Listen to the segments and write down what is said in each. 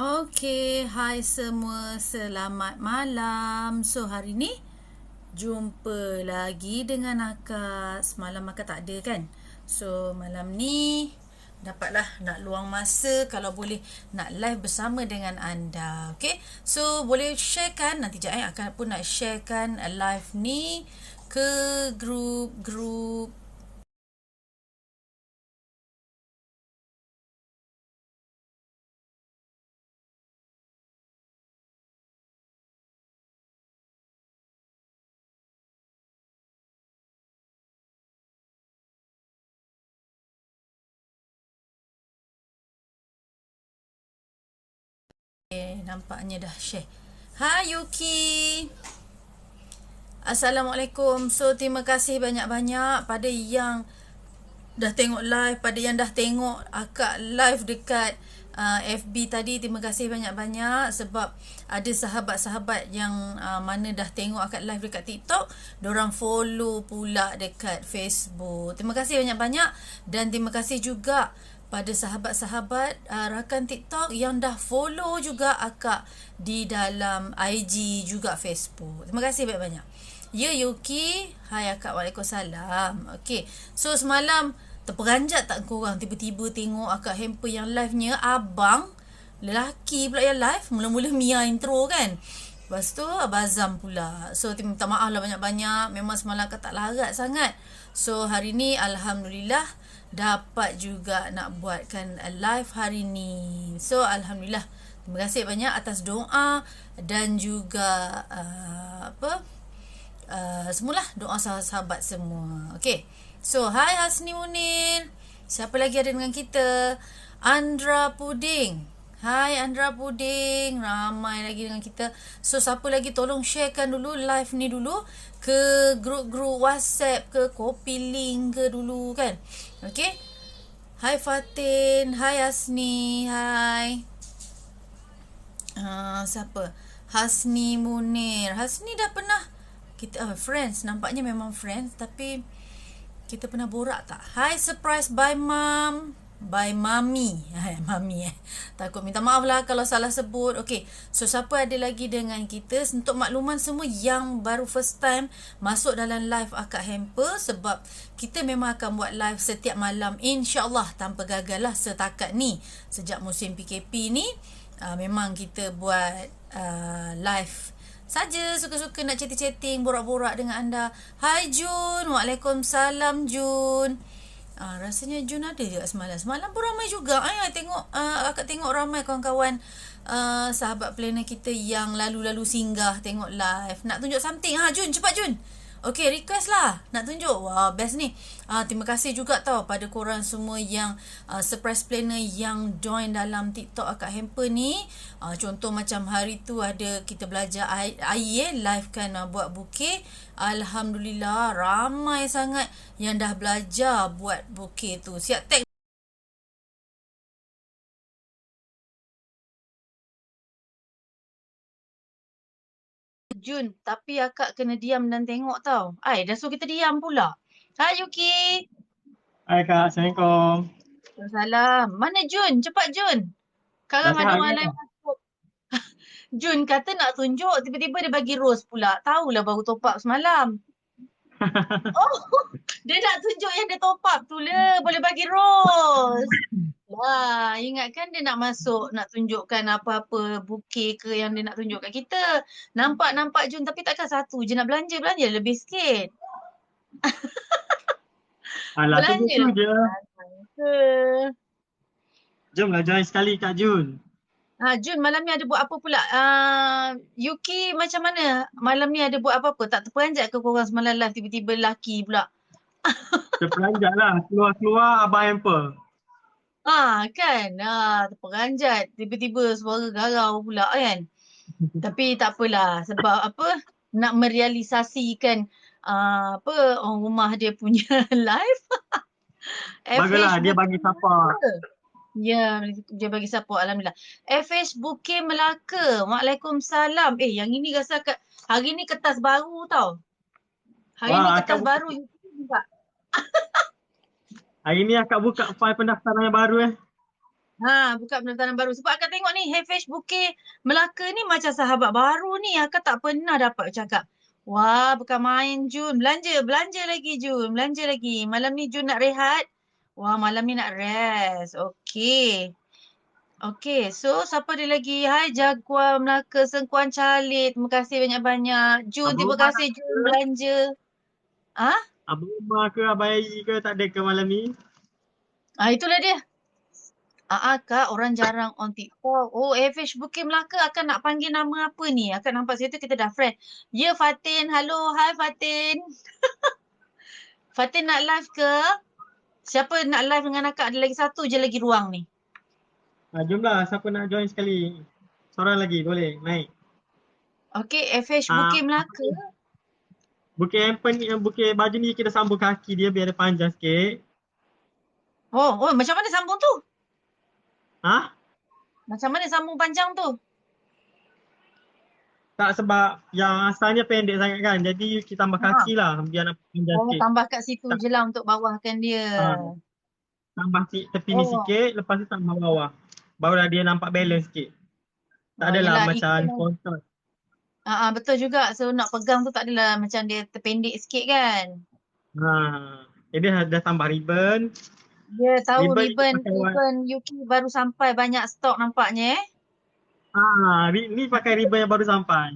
Okey, hai semua, selamat malam. So, hari ni jumpa lagi dengan akak. Semalam akak tak ada kan? So, malam ni dapatlah nak luang masa kalau boleh nak live bersama dengan anda. Okey? So, boleh sharekan nanti jap akak pun nak sharekan live ni ke grup-grup. Nampaknya dah share. Hai Yuki. Assalamualaikum. So, terima kasih banyak-banyak pada yang dah tengok live, pada yang dah tengok akak live dekat FB tadi. Terima kasih banyak-banyak sebab ada sahabat-sahabat yang mana dah tengok akak live dekat TikTok, dorang follow pula dekat Facebook. Terima kasih banyak-banyak dan terima kasih juga pada sahabat-sahabat rakan TikTok yang dah follow juga akak di dalam IG juga Facebook. Terima kasih banyak-banyak. Ya Yuki, hai akak, waalaikumsalam. Okey, so semalam terperanjat tak korang tiba-tiba tengok akak hamper yang live-nya abang lelaki pula yang live. Mula-mula Mia intro kan, lepas tu Abazam pula. So minta maaf lah banyak-banyak, memang semalam akak tak larat sangat. So hari ni Alhamdulillah dapat juga nak buatkan live hari ni. So Alhamdulillah, terima kasih banyak atas doa dan juga semualah doa sahabat-sahabat semua. Okey. So, hai Hasni Munir. Siapa lagi ada dengan kita? Andra Puding. Hai Andra Puding. Ramai lagi dengan kita. So, siapa lagi tolong sharekan dulu live ni dulu ke grup-grup WhatsApp ke copy link ke dulu kan. Okey. Hai Fatin. Hai Hasni. Hai. Siapa? Hasni Munir. Hasni dah pernah kita friends, nampaknya memang friends, tapi kita pernah borak tak? Hi surprise by mom, by mami. Mami takut minta maaf lah kalau salah sebut. Okay, so siapa ada lagi dengan kita? Untuk makluman semua yang baru first time masuk dalam live akak hamper, sebab kita memang akan buat live setiap malam insyaAllah tanpa gagal lah setakat ni. Sejak musim PKP ni memang kita buat live saja, suka-suka nak chatting-chatting, borak-borak dengan anda. Hai Jun, waalaikumsalam Jun. Rasanya Jun ada juga semalam. Semalam pun ramai juga. Akak tengok ramai kawan-kawan sahabat planner kita yang lalu-lalu singgah tengok live. Nak tunjuk something. Jun, cepat Jun. Okay, request lah. Nak tunjuk. Wah, best ni. Terima kasih juga tau pada korang semua yang surprise planner yang join dalam TikTok akak hamper ni. Contoh macam hari tu ada kita belajar air live kan, buat bukit. Alhamdulillah ramai sangat yang dah belajar buat bukit tu. Siap tag Jun, tapi akak kena diam dan tengok tau. Dah suruh kita diam pula. Hai Yuki. Hai Kak, Assalamualaikum. Salam. Mana Jun? Cepat Jun. Dah Sekarang ada sihat orang ke? lain masuk. Jun kata nak tunjuk, tiba-tiba dia bagi rose pula. Tahulah baru top up semalam. Oh, dia nak tunjuk yang dia top up tu lah. Boleh bagi rose. Wah, ingatkan dia nak masuk, nak tunjukkan apa-apa bukit ke yang dia nak tunjuk kat kita. Nampak Jun, tapi takkan satu je nak belanja lebih sikit. Alah, Belanja tu lah. je. Ke. Jomlah join sekali Kak Jun. Jun, malam ni ada buat apa pula? Yuki macam mana? Malam ni ada buat apa-apa? Tak terperanjat ke korang semalam live tiba-tiba lelaki pula? Terperanjat lah. Keluar-keluar Abang Hamper. Kan? Terperanjat. Tiba-tiba suara garau pula kan? Tapi tak apalah. Sebab apa? Nak merealisasikan orang rumah dia punya live. Baguslah, FH dia Bukit bagi support. Melaka. Ya, dia bagi support. Alhamdulillah. FH Bukit Melaka. Waalaikumsalam. Yang ini rasa hari ni kertas baru tau. Hari ni Wah, kertas baru juga. hari ni akak buka file pendaftaran yang baru Buka pendaftaran baru. Sebab akak tengok ni, Heritage Bukit Melaka ni macam sahabat baru ni. Akak tak pernah dapat cakap. Wah, bukan main Jun. Belanja lagi Jun. Belanja lagi. Malam ni Jun nak rehat. Wah, malam ni nak rest. Okey. Okey, so siapa dia lagi? Hai Jaguar Melaka, Sengkuan Calit. Terima kasih banyak-banyak. Jun, Abang terima Umar kasih tak Jun ada? belanja. Ah? Abang Umar ke Abang Ayi ke tak ada ke malam ni? Itulah dia. Kak, orang jarang on TikTok. Oh, Afish Bukit Melaka akan nak panggil nama apa ni? Akak nampak situ kita dah friend. Ya, Fatin. Halo. Hai, Fatin. Fatin nak live ke? Siapa nak live dengan akak? Ada lagi satu je lagi ruang ni. Jomlah siapa nak join sekali. Seorang lagi boleh naik. Okey, Afish Ah, Bukit Melaka. Bukit Empen ni, bukit baju ni kita sambung kaki dia biar dia panjang sikit. Oh, macam mana sambung tu? Ha? Macam mana sambung panjang tu? Tak sebab yang asalnya pendek sangat kan. Jadi kita tambah Ha. kaki lah biar nampak panjang Oh, sikit. tambah kat situ Tak, je lah untuk bawahkan dia. tambah tepi ni Oh, sikit, lepas tu tambah bawah. Barulah dia nampak balance sikit. Tak adalah yelah macam ikut. kontot. Betul juga. So nak pegang tu tak adalah macam dia terpendek sikit kan. Ha. Jadi dah tambah ribbon. Dia tahu Ribbon ni dia ribbon, pakai ribbon UK baru sampai banyak stok nampaknya ni pakai ribbon yang baru sampai.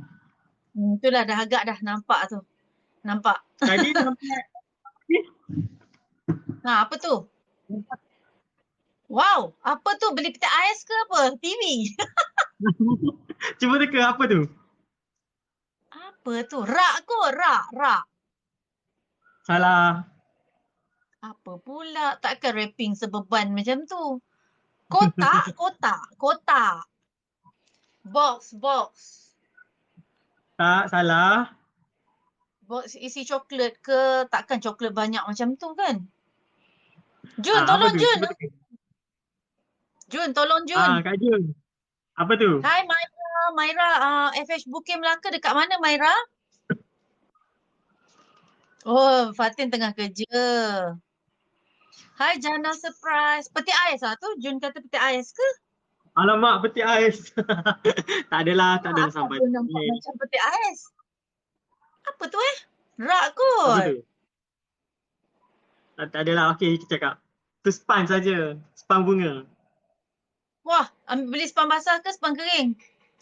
Itulah dah agak dah nampak tu. Nampak. Tadi sampai Apa tu? Wow, apa tu? Beli peti ais ke apa? TV. cuba teka apa tu? Apa tu? Rak kot, rak. Salah. Apa pula? Takkan wrapping sebeban macam tu. Kotak. Box. Tak, salah. Box isi coklat ke? Takkan coklat banyak macam tu kan? Jun, Apa tolong tu? Jun. Cuba teka. Jun, tolong Jun. Kak Jun. Apa tu? Hai Maira, FH Bukit Melaka dekat mana Maira? Oh, Fatin tengah kerja. Hai Jana surprise. Peti ais tu? Jun kata peti ais ke? Alamak, peti ais. Tak adalah Apa sampai Jun nampak ni. macam peti ais? Apa tu Rak Apa kot. tu? Tak adalah. Okey, kita cakap. Tu span saja. Span bunga. Wah, beli spam basah ke spam kering?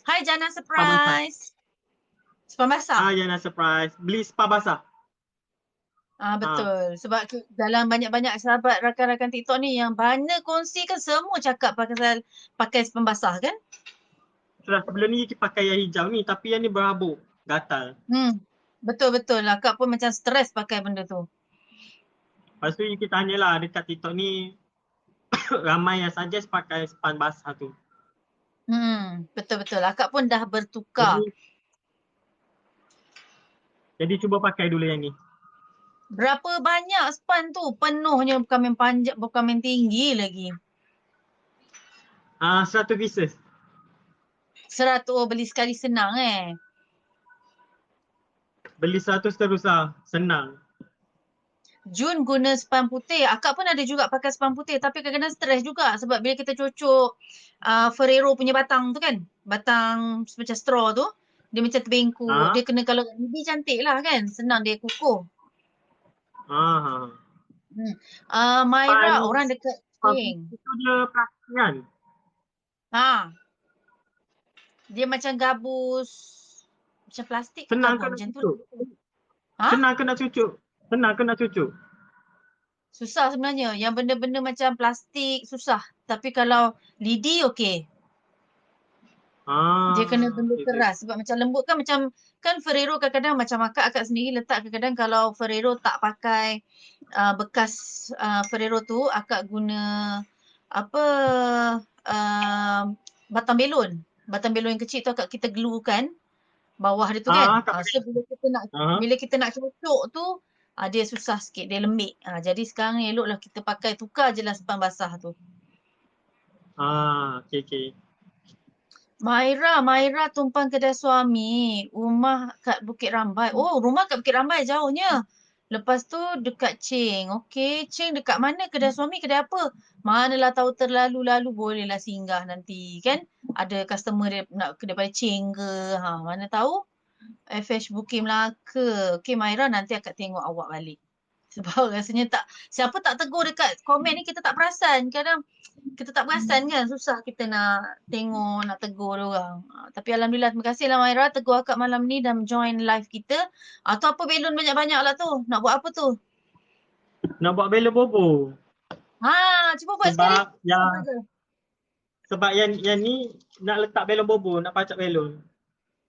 Hai Jana Span basah. surprise. Spam basah? Jana surprise. Beli span basah. Ah. Betul. Sebab dalam banyak-banyak sahabat rakan-rakan TikTok ni yang banyak kongsi kan semua cakap pakai spam basah kan? Sudah sebelum ni kita pakai yang hijau ni. Tapi yang ni berhabuk. Gatal. Betul. Akak pun macam stres pakai benda tu. Lepas tu kita tanyalah dekat TikTok ni. Ramai yang suggest pakai span basah tu. Betul. Akak pun dah bertukar. Jadi cuba pakai dulu yang ni. Berapa banyak span tu? Penuhnya bukan main panjang, bukan main tinggi lagi. 100 pieces. 100 beli sekali senang Beli 100 terus lah. Senang. Jun guna span putih. Akak pun ada juga pakai span putih tapi kadang-kadang stres juga sebab bila kita cucuk Ferrero punya batang tu kan. Batang macam straw tu. Dia macam terbengkuk. Ah. Dia kena kalau bibi cantik lah kan. Senang dia kukuh. Maira orang dekat Spring. Itu dia plastik kan? Dia macam gabus. Macam plastik ke Senang gabus ke nak macam tu. cucuk? Ha? Senang ke nak cucuk? Susah sebenarnya. Yang benda-benda macam plastik susah. Tapi kalau lidi okey. Dia kena benda Okay. keras. Sebab macam lembut kan macam kan Ferrero kadang-kadang macam akak sendiri letak kadang-kadang kalau Ferrero tak pakai bekas Ferrero tu akak guna apa batang belon. Batang belon yang kecil tu akak kita glue kan bawah dia tu kan. Tak So bila kita nak cucuk tu dia susah sikit, dia lembik. Jadi sekarang eloklah kita pakai tukar je lah span basah tu. Okay. Maira tumpang kedai suami. Rumah kat Bukit Rambai. Oh, rumah kat Bukit Rambai jauhnya. Lepas tu dekat Cheng. Okey, Cheng dekat mana? Kedai suami, kedai apa? Manalah tahu terlalu-lalu bolehlah singgah nanti kan. Ada customer dia nak ke daripada Cheng ke. Ha, mana tahu FH Booking Melaka. Okey Maira, nanti akak tengok awak balik. Sebab rasanya tak, siapa tak tegur dekat komen ni kita tak perasan. Kadang kita tak perasan kan, susah kita nak tengok, nak tegur orang. Tapi Alhamdulillah, terima kasih lah Maira tegur akak malam ni dan join live kita. Tu apa belon banyak-banyak lah tu? Nak buat apa tu? Nak buat belon bobo. Cuba buat sekali. Sebab Cuba yang je. sebab yang ni nak letak belon bobo, nak pacak belon.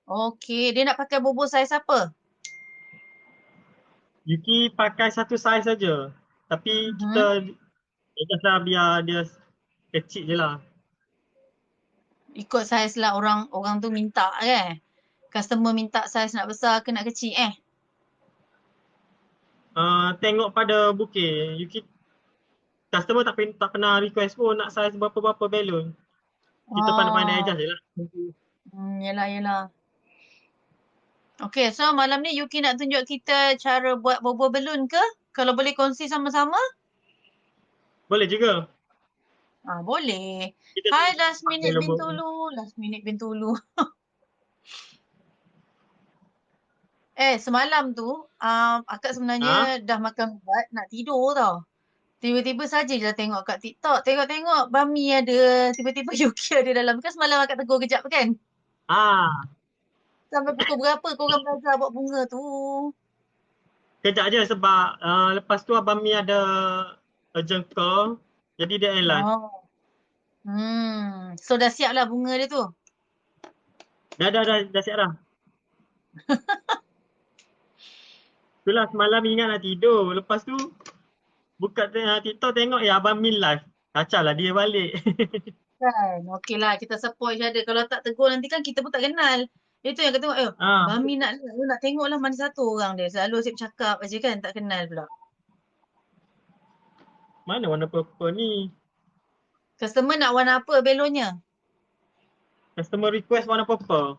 Okey, dia nak pakai bobo saiz apa? Yuki pakai satu saiz saja. Tapi kita Mhm. adjustlah biar dia kecil je lah. Ikut saiz lah orang orang tu minta kan. Customer minta saiz nak besar ke nak kecil Tengok pada booking. Yuki customer tak pernah request pun nak saiz berapa-berapa belon. Kita pandai-pandai Oh, adjust je lah. yelah yelah. Okey, so malam ni Yuki nak tunjuk kita cara buat bobo balloon ke? Kalau boleh kongsi sama-sama? Boleh juga. Boleh. Kita Hai tengok Last buat Minute belon bobo. Bintulu. Last Minute Bintulu. Semalam tu, akak sebenarnya Ha? dah makan ubat, nak tidur tau. Tiba-tiba saja je tengok kat TikTok. Tengok-tengok Bami ada, tiba-tiba Yuki ada dalam. Kan semalam akak tegur kejap kan? Ah, Sampai pukul berapa korang belajar buat bunga tu? kejap je sebab lepas tu Abang Mi ada urgent call. Jadi dia end live. Oh. So dah siap lah bunga dia tu? Dah siap dah. Itulah semalam ingat nak tidur. Lepas tu buka TikTok tengok Abang Mi live. Kacau lah dia balik. Kan? Okey lah, kita support each other. Kalau tak tegur nanti kan kita pun tak kenal. Itu yang kita tengok, ah, Bami nak tengok lah mana satu orang dia. Selalu asyik bercakap aja kan, tak kenal pula. mana warna purple ni? Customer nak warna apa belonnya? Customer request warna purple.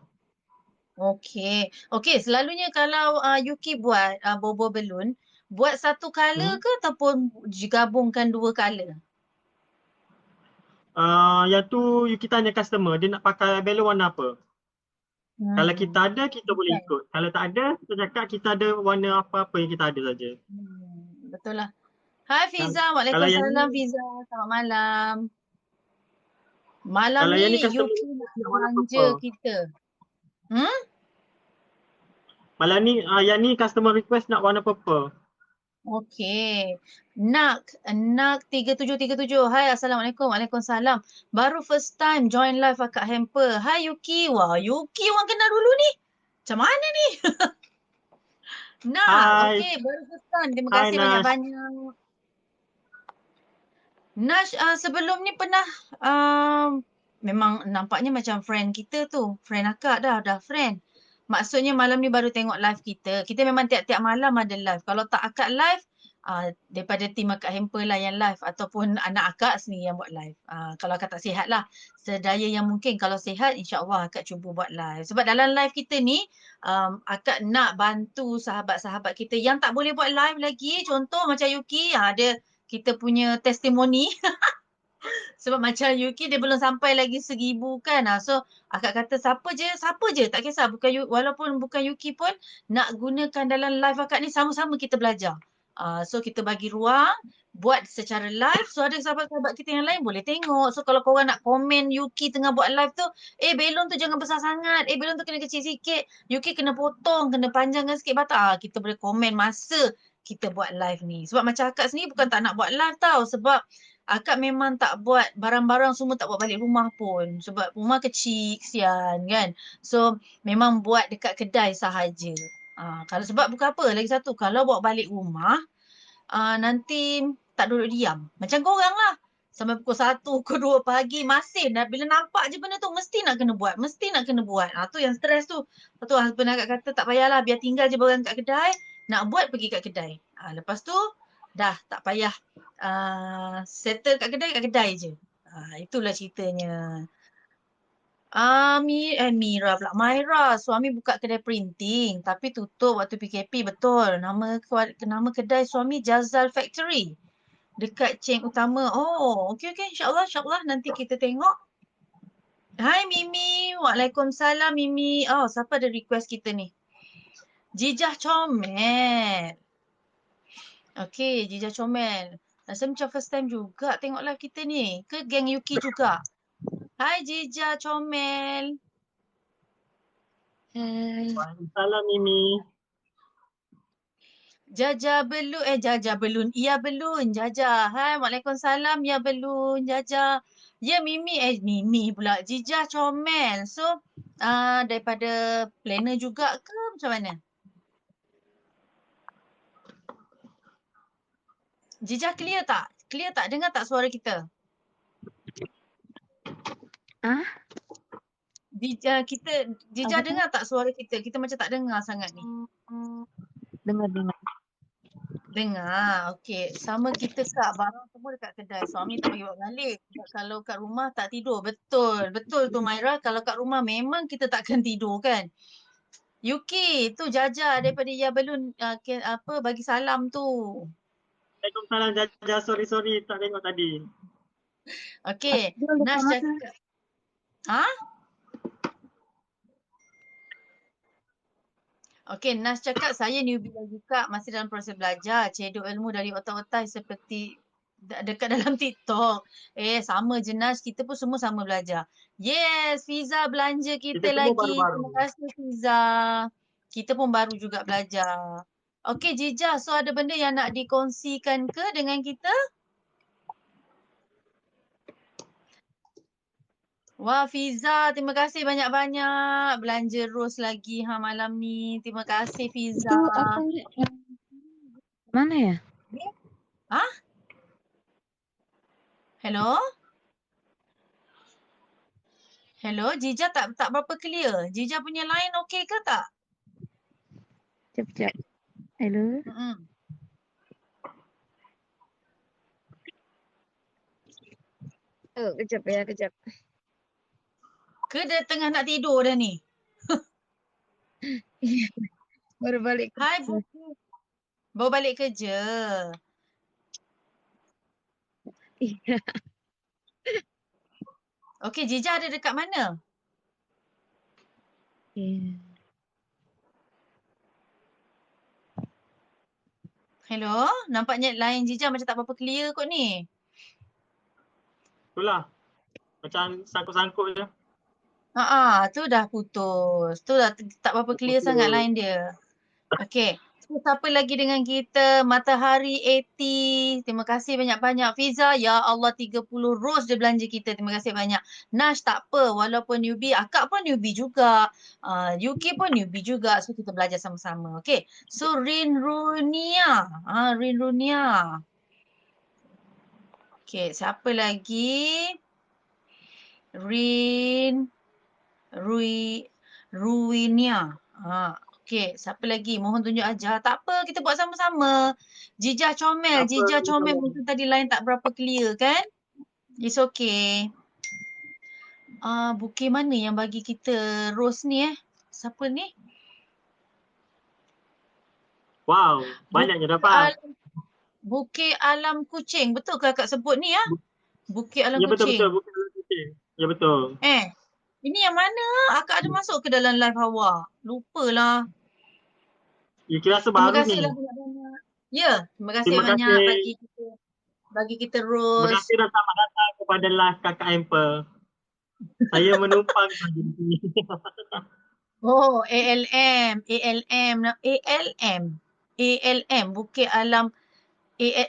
Okey. Okey, selalunya kalau Yuki buat bobo balloon, buat satu color Hmm? ke ataupun gabungkan dua color? Yang tu kita tanya customer dia nak pakai belon warna apa. Kalau kita ada kita boleh Kan? ikut. Kalau tak ada kita cakap kita ada warna apa-apa yang kita ada saja. Betul lah. Hai Fiza, Kalau yang Waalaikumsalam ni Fiza. Selamat malam. Malam kalau ni yang ni customer Yuki nak request nak warna belanja purple. kita. Hmm? Malam ni yang ni customer request nak warna purple. Okey. Nak 3737. Hai, Assalamualaikum. Waalaikumsalam. Baru first time join live akak hamper. Hai Yuki. Wah, Yuki orang kenal dulu ni. Macam mana ni? Nak. Hai, Okey, baru first time. Terima hai kasih Nas. banyak-banyak. Nash, sebelum ni pernah memang nampaknya macam friend kita tu. Friend akak dah friend. Maksudnya malam ni baru tengok live kita. Kita memang tiap-tiap malam ada live. Kalau tak akak live, daripada tim akak hamper lah yang live ataupun anak akak sendiri yang buat live. Kalau akak tak sihat lah. Sedaya yang mungkin kalau sihat insyaAllah akak cuba buat live. Sebab dalam live kita ni, akak nak bantu sahabat-sahabat kita yang tak boleh buat live lagi. Contoh macam Yuki, dia kita punya testimoni. Sebab macam Yuki dia belum sampai lagi 1,000 kan. So akak kata siapa je tak kisah. Walaupun bukan Yuki pun nak gunakan dalam live akak ni sama-sama kita belajar. So kita bagi ruang buat secara live. So ada sahabat-sahabat kita yang lain boleh tengok. So kalau korang nak komen Yuki tengah buat live tu, belon tu jangan besar sangat. Belon tu kena kecil sikit. Yuki kena potong, kena panjangkan sikit batang. Kita boleh komen masa kita buat live ni. Sebab macam akak sendiri bukan tak nak buat live tau. Sebab akak memang tak buat barang-barang semua tak buat balik rumah pun. Sebab rumah kecil, kesian kan. So memang buat dekat kedai sahaja. Kalau sebab bukan apa, lagi satu. Kalau bawa balik rumah, nanti tak duduk diam. Macam korang lah. Sampai pukul 1, pukul 2 pagi masih. Bila nampak je benda tu mesti nak kena buat. Mesti nak kena buat. Tu yang stres tu. Lepas tu husband akak kata tak payahlah biar tinggal je barang kat kedai. Nak buat pergi kat kedai. Lepas tu dah tak payah settle kat kedai je. Itulah ceritanya. Mira pula. Myra. Suami buka kedai printing tapi tutup waktu PKP. Betul. Nama kedai suami Jazal Factory. Dekat Cheng Utama. Oh, okey. InsyaAllah, insyaAllah. Nanti kita tengok. Hai Mimi. Waalaikumsalam Mimi. Oh, siapa ada request kita ni? Jijah Comel. Okey, Jijah Comel. Rasa macam first time juga tengok live kita ni. Ke geng Yuki juga? Hai Jijah Comel. Hai. Waalaikumsalam Mimi. Jaja belun. Iya belun. Jaja. Hai, Waalaikumsalam. Ya belun. Jaja. Ya Mimi pula. Jijah Comel. So, daripada planner juga ke macam mana? Jijah clear tak? Clear tak? Dengar tak suara kita? Jijah Apa? dengar tak suara kita? Kita macam tak dengar sangat ni. Dengar. Dengar. Okey. Sama kita Kak. Barang semua dekat kedai. Suami tak bagi bawa balik. Kalau kat rumah tak tidur. Betul. Betul tu Myra. Kalau kat rumah memang kita takkan tidur kan. Yuki. Tu Jaja daripada Ya Belun. Bagi salam tu. Waalaikumsalam Jaja. Sorry tak tengok tadi. Okey. Dia dekat Nas mana? cakap. Ha? Okey, Nas cakap saya newbie lagi Kak. Masih dalam proses belajar. Cedok ilmu dari otak-otak seperti dekat dalam TikTok. Sama je Nas. Kita pun semua sama belajar. Yes, Fiza belanja kita Kita semua lagi. baru-baru. Terima kasih Fiza. Kita pun baru juga belajar. Okey Jija, so ada benda yang nak dikongsikan ke dengan kita? Wah Fiza, terima kasih banyak-banyak. Belanja rose lagi malam ni. Terima kasih Fiza. Itu apa ni? Mana ya? Ha? Hello? Hello, Jija tak berapa clear. Jija punya line okey ke tak? Sekejap. Hello. Oh, kejap. Ke dia tengah nak tidur dah ni? Baru balik. Hai Buki. Baru balik kerja. Iya. Okey, Jija ada dekat mana? Hello, nampaknya line Jija macam tak berapa clear kot ni. Itulah. Macam sangkut-sangkut je. Tu dah putus. Tu dah tak berapa clear sangat line dia. Okey. So, siapa lagi dengan kita? Matahari 80. Terima kasih banyak-banyak. Fiza, ya Allah 30 rose dia belanja kita. Terima kasih banyak. Nash tak apa. Walaupun newbie. Akak pun newbie juga. Yuki pun newbie juga. So kita belajar sama-sama. Okey. So Rin Runia. Okey. Siapa lagi? Ruinia. Okey, siapa lagi? Mohon tunjuk ajar. Tak apa, kita buat sama-sama. Jijah Comel. Apa, Jijah Comel insyaAllah. mungkin tadi line tak berapa clear kan? It's okay. Bukit mana yang bagi kita rose ni Siapa ni? Wow, banyak je dapat. Bukit Alam Kucing. Betul ke kakak sebut ni Bukit Alam Ya Kucing. betul. Bukan kucing. Ya betul. Ini yang mana? Akak ada masuk ke dalam live awak? Lupalah. You kira rasa Terima baru kasih ni. lah banyak-banyak. Ya, terima kasih Terima banyak kasih. bagi kita Terima rose. kasih dan selamat datang kepada live Kakak Amper. Saya menumpang saja di sini. Oh, ALM, Bukit Alam,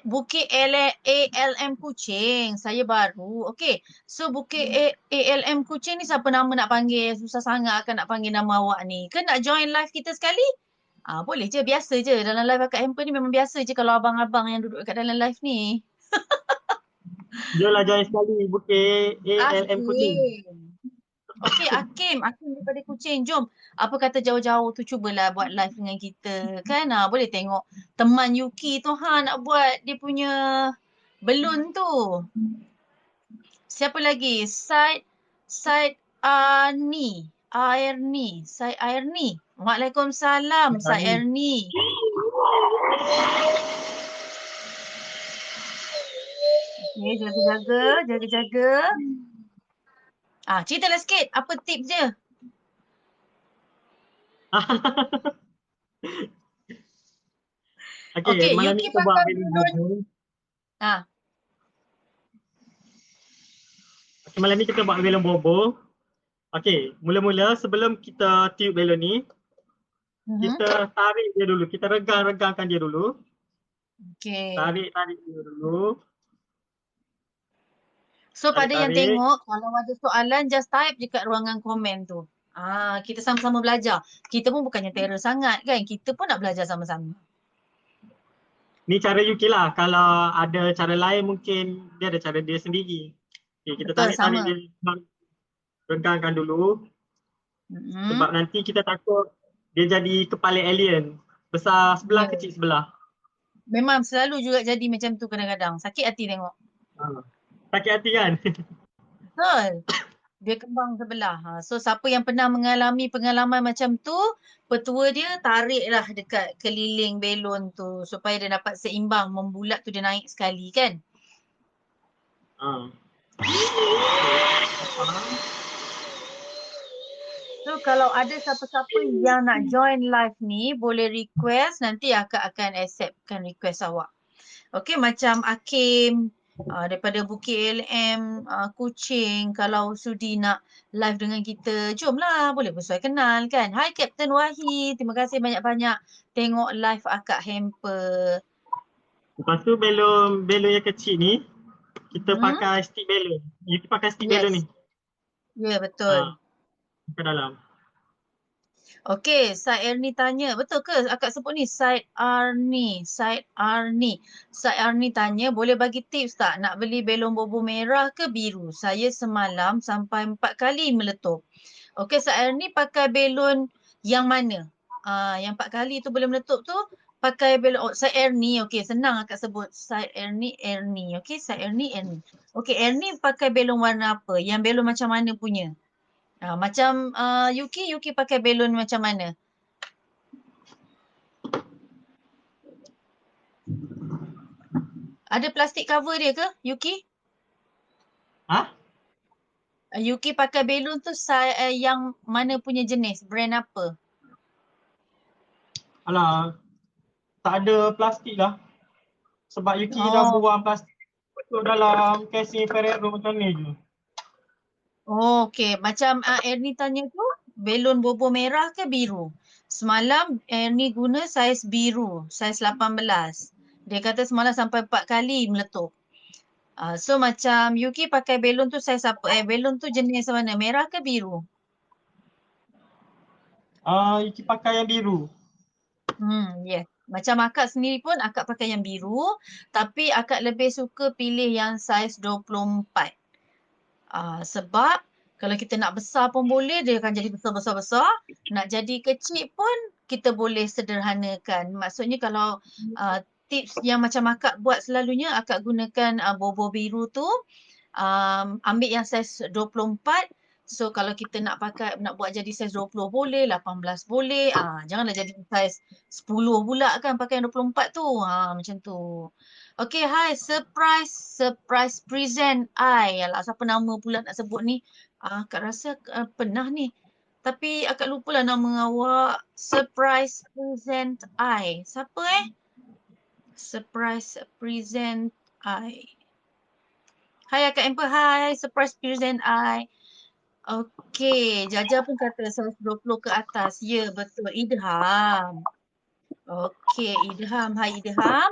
Bukit ALM Kuching. Saya baru. Okey. So Bukit ALM Kuching ni siapa nama nak panggil? Susah sangat akan nak panggil nama awak ni. Ke nak join live kita sekali? Boleh je, biasa je. Dalam live Kakak Amper ni memang biasa je kalau abang-abang yang duduk kat dalam live ni. Jomlah join sekali Bukit ALM Kuching. Okey, Hakim daripada Kuching. Jom. Apa kata jauh-jauh tu cubalah buat live dengan kita. Kan? Boleh tengok teman Yuki tu nak buat dia punya belun tu. Siapa lagi? Said Airni. Saya Airni. Waalaikumsalam. Saya Tadi. Airni. Okey, jaga-jaga. Jaga-jaga. Ceritalah sikit. Apa tips je? Okay, Okey, malam ni Yuki kita buat pakai belon belon. bobo. Ah, Okay, malam ni kita buat belon bobo. Okay, mula-mula sebelum kita tiup belon ni, mhm. kita tarik dia dulu. Kita regang-regangkan dia dulu. Okey. Tarik dia dulu. So pada yang Tarik-tarik. tengok, kalau ada soalan just type je kat ruangan komen tu. Kita sama-sama belajar. Kita pun bukannya terror sangat kan. Kita pun nak belajar sama-sama. Ni cara UK lah. Kalau ada cara lain mungkin dia ada cara dia sendiri. Okay, kita Betul, tarik-tarik sama. dia, regangkan dulu. Sebab Mm-hmm. nanti kita takut dia jadi kepala alien. Besar sebelah, Ya. kecil sebelah. Memang selalu juga jadi macam tu kadang-kadang. Sakit hati tengok. Sakit hati kan? Betul. Dia kembang sebelah. So siapa yang pernah mengalami pengalaman macam tu, petua dia tariklah dekat keliling belon tu supaya dia dapat seimbang. Membulat tu dia naik sekali kan. Ha. So kalau ada siapa-siapa yang nak join live ni, boleh request, nanti akak akan acceptkan request awak. Okay, macam Hakim daripada Bukit LM, Kuching, kalau sudi nak live dengan kita, jomlah, boleh bersuai kenal kan. Hai Captain Wahid, terima kasih banyak-banyak tengok live akak hamper. Lepas tu belon yang kecil ni, kita Hmm? pakai stick belon. Kita pakai stick belon ni. Yes, ya betul. Ke dalam. Okey, Said Erni tanya, betul ke akak sebut ni Said Arni, Said Arni. Said Arni tanya, boleh bagi tips tak nak beli belon bobo merah ke biru? Saya semalam sampai 4 kali meletup. Okey, Said Erni pakai belon yang mana? Yang 4 kali tu boleh meletup tu pakai belon Said Erni. Okey, senang akak sebut Said Erni Erni. Okey, Said Erni Erni. Okey, Erni pakai belon warna apa? Yang belon macam mana punya? Macam Yuki pakai belon macam mana? Ada plastik cover dia ke, Yuki? Ha? Yuki pakai belon tu yang mana punya jenis? Brand apa? Alah, tak ada plastik lah. Sebab Yuki dah Oh, buang plastik betul dalam casing Ferrero macam ni je. okey. Macam Erni tanya tu, belon bobo merah ke biru? Semalam Erni guna saiz biru, saiz 18. Dia kata semalam sampai 4 kali meletup. So macam Yuki pakai belon tu saiz apa? Belon tu jenis mana? Merah ke biru? Yuki pakai yang biru. Yes. Macam akak sendiri pun akak pakai yang biru, tapi akak lebih suka pilih yang saiz 24. Sebab kalau kita nak besar pun boleh, dia akan jadi besar-besar-besar. Nak jadi kecil pun kita boleh sederhanakan. Maksudnya kalau tips yang macam akak buat selalunya, akak gunakan bobo biru tu, ambil yang saiz 24. So kalau kita nak pakai, nak buat jadi saiz 20 boleh, 18 boleh. Janganlah jadi saiz 10 pula kan pakai yang 24 tu. Macam tu. Okay, hai. Surprise present I. Alah, siapa nama pula nak sebut ni? Akak rasa pernah ni. Tapi akak lupalah nama awak. Surprise present I. Siapa Surprise present I. Hai Akak Amber, hai. Surprise present I. Okey, Jaja pun kata 120 ke atas. Ya, betul. Idham. Okey, Idham. Hai Idham.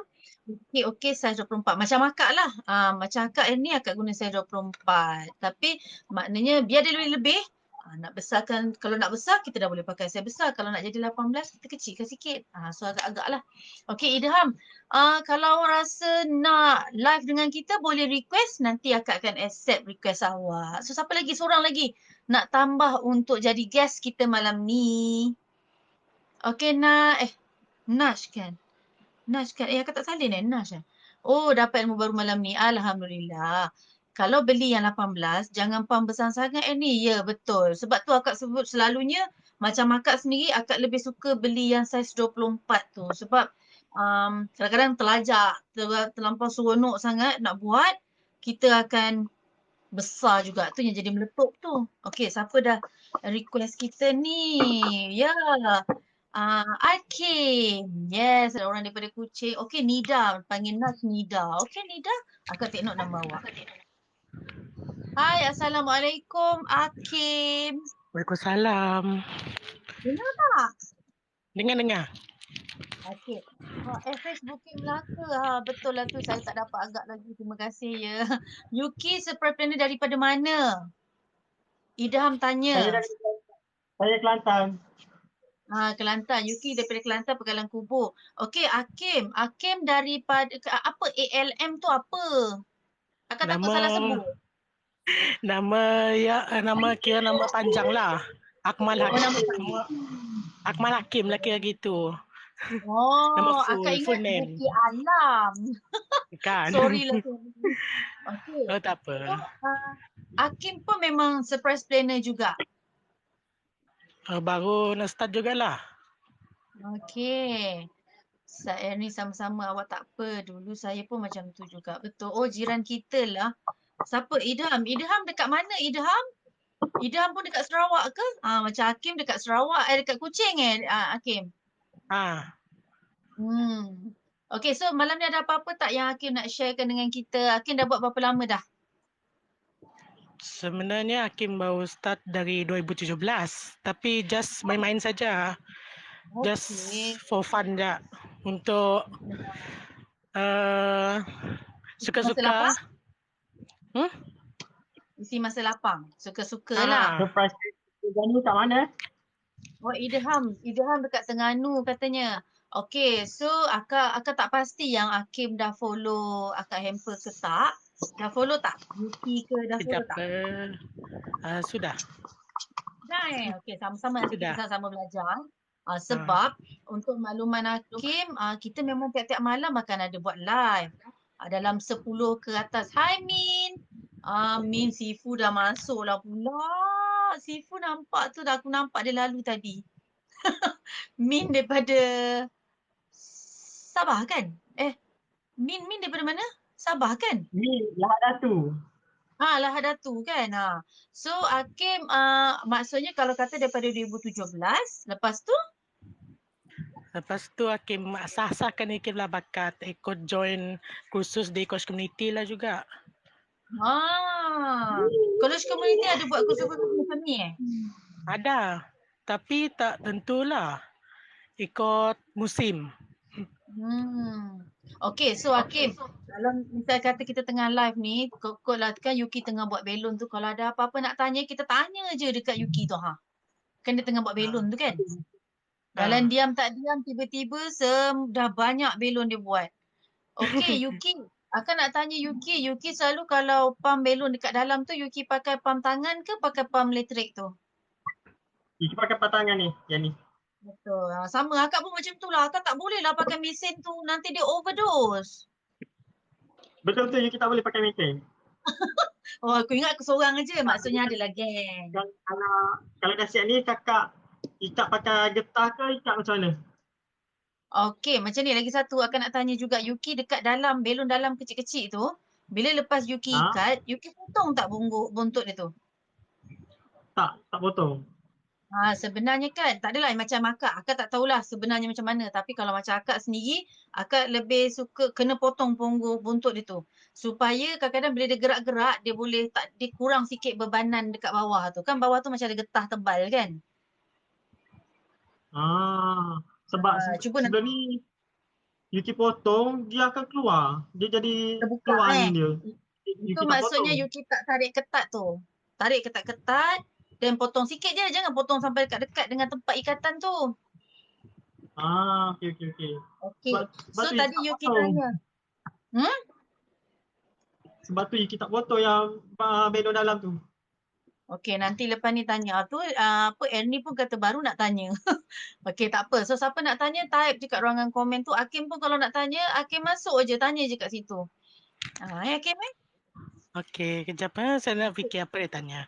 Okey, saiz 24. Macam akak lah. Macam akak ni akak guna saiz 24. Tapi maknanya biar dia lebih-lebih. Nak besarkan, kalau nak besar kita dah boleh pakai saiz besar. Kalau nak jadi 18 kita kecilkan sikit. So agak-agak lah. Okey Idham. Kalau rasa nak live dengan kita boleh request. Nanti akak akan accept request awak. So siapa lagi? Seorang lagi nak tambah untuk jadi guest kita malam ni. Okey Nash kan? Nash kan? Akak tak salin Nash Oh, dapat ilmu baru malam ni. Alhamdulillah. kalau beli yang 18, jangan pam besar sangat ni. Ya, betul. Sebab tu akak sebut selalunya macam akak sendiri akak lebih suka beli yang saiz 24 tu. Sebab kadang-kadang terlajak, terlampau seronok sangat nak buat, kita akan besar juga. Tu yang jadi meletup tu. Okey, siapa dah request kita ni? Ya. Akim. Yes, ada orang daripada Kuching. Okey, Nida. Panggil Nas Nida. Okey, Nida. Akak take note nama awak. Hai, Assalamualaikum, Akim. Waalaikumsalam. Dengar tak? Dengar. Okey. FS Bukit Melaka. Betul lah tu. Saya tak dapat agak lagi. Terima kasih ya. Yuki surprise planner daripada mana? Idham Saya tanya. dari saya Kelantan. Kelantan. Yuki daripada Kelantan Pegalang Kubur. Okey, Akim. Akim daripada apa ALM tu apa? Akak takut salah sebut. Nama panjang lah. Akmal Oh, nama Hakim. Akmal Hakim lah kira gitu. Nama Oh, akak full ingat name. Yuki Alam. Kan? Sorry lah. Okey. Oh, tak apa. So, Akim pun memang surprise planner juga. Baru nak start jugalah. Okey. Saya ni sama-sama awak tak apa. Dulu saya pun macam tu juga. Betul. Oh, jiran kita lah. Siapa? Idham. Idham dekat mana Idham? Idham pun dekat Sarawak ke? Macam Hakim dekat Sarawak. Dekat Kuching Hakim? Okey, so malam ni ada apa-apa tak yang Hakim nak sharekan dengan kita? Hakim dah buat berapa lama dah? Sebenarnya Hakim baru start dari 2017. Tapi just main-main saja. Just for fun je. Untuk suka-suka. Isi masa lapang. Suka-suka lah. Surprise planner kat mana? Oh, Idham. Idham dekat Terengganu katanya. Okey, so akak tak pasti yang Hakim dah follow akak Hamper ke tak. Dah follow tak? Yuki ke dah follow tak? Sudah. Dah Okey, sama-sama nanti Sudah. kita sama-sama belajar. Sebab untuk makluman Hakim, kita memang tiap-tiap malam akan ada buat live. Dalam 10 ke atas. Hai Min. Min Sifu dah masuk lah pula. Sifu nampak tu dah, aku nampak dia lalu tadi. Min daripada Sabah kan? Min daripada mana? Sabah kan? Min Lahad Datu. Lahad Datu kan? So Hakim maksudnya kalau kata daripada 2017, lepas tu? Lepas tu Hakim sah-sahkan Hakim lah bakat ikut join kursus di coach community lah juga. Coach community ada buat kursus-kursus macam ni Ada. Tapi tak tentulah. Ikut musim. Okay, so Hakim, kalau misal kata kita tengah live ni, kot lah kan Yuki tengah buat belon tu, kalau ada apa-apa nak tanya, kita tanya je dekat Yuki tu Kan dia tengah buat belon tu kan? Dalam diam tak diam, tiba-tiba dah banyak belon dia buat. Okay, Yuki. Akan nak tanya Yuki. Yuki selalu kalau pam belon dekat dalam tu, Yuki pakai pam tangan ke pakai pam elektrik tu? Yuki pakai patangan ni, yang ni. Betul. Sama, akak pun macam tu lah. Akak tak boleh lah pakai mesin tu. Nanti dia overdose. Betul tu Yuki tak boleh pakai mesin. Oh, aku ingat aku seorang aja. Maksudnya adalah geng. Kalau dah siap ni, kakak ikat pakai getah ke ikat macam mana? Okey, macam ni lagi satu akan nak tanya juga Yuki dekat dalam belon dalam kecil-kecil tu. Bila lepas Yuki ikat, Yuki potong tak buntut dia tu? Tak potong. Sebenarnya kan tak adalah macam akak. Akak tak tahulah sebenarnya macam mana. Tapi kalau macam akak sendiri, akak lebih suka kena potong buntut dia tu. Supaya kadang-kadang bila dia gerak-gerak, dia kurang sikit bebanan dekat bawah tu. Kan bawah tu macam ada getah tebal kan? Sebab sebelum ni Yuki potong, dia akan keluar. Dia jadi terbuka, keluar angin dia. Itu maksudnya Yuki tak tarik ketat tu. Tarik ketat-ketat dan potong sikit je. Jangan potong sampai dekat-dekat dengan tempat ikatan tu. Okey. Okey. So tadi Yuki tanya. Sebab tu Yuki tak potong yang belon dalam tu. Okey, nanti lepas ni tanya. Ernie pun kata baru nak tanya. Okey, tak apa. So siapa nak tanya, type je kat ruangan komen tu. Hakim pun kalau nak tanya, Hakim masuk je. Tanya je kat situ. Hakim Okey, kejap saya nak fikir apa dia tanya.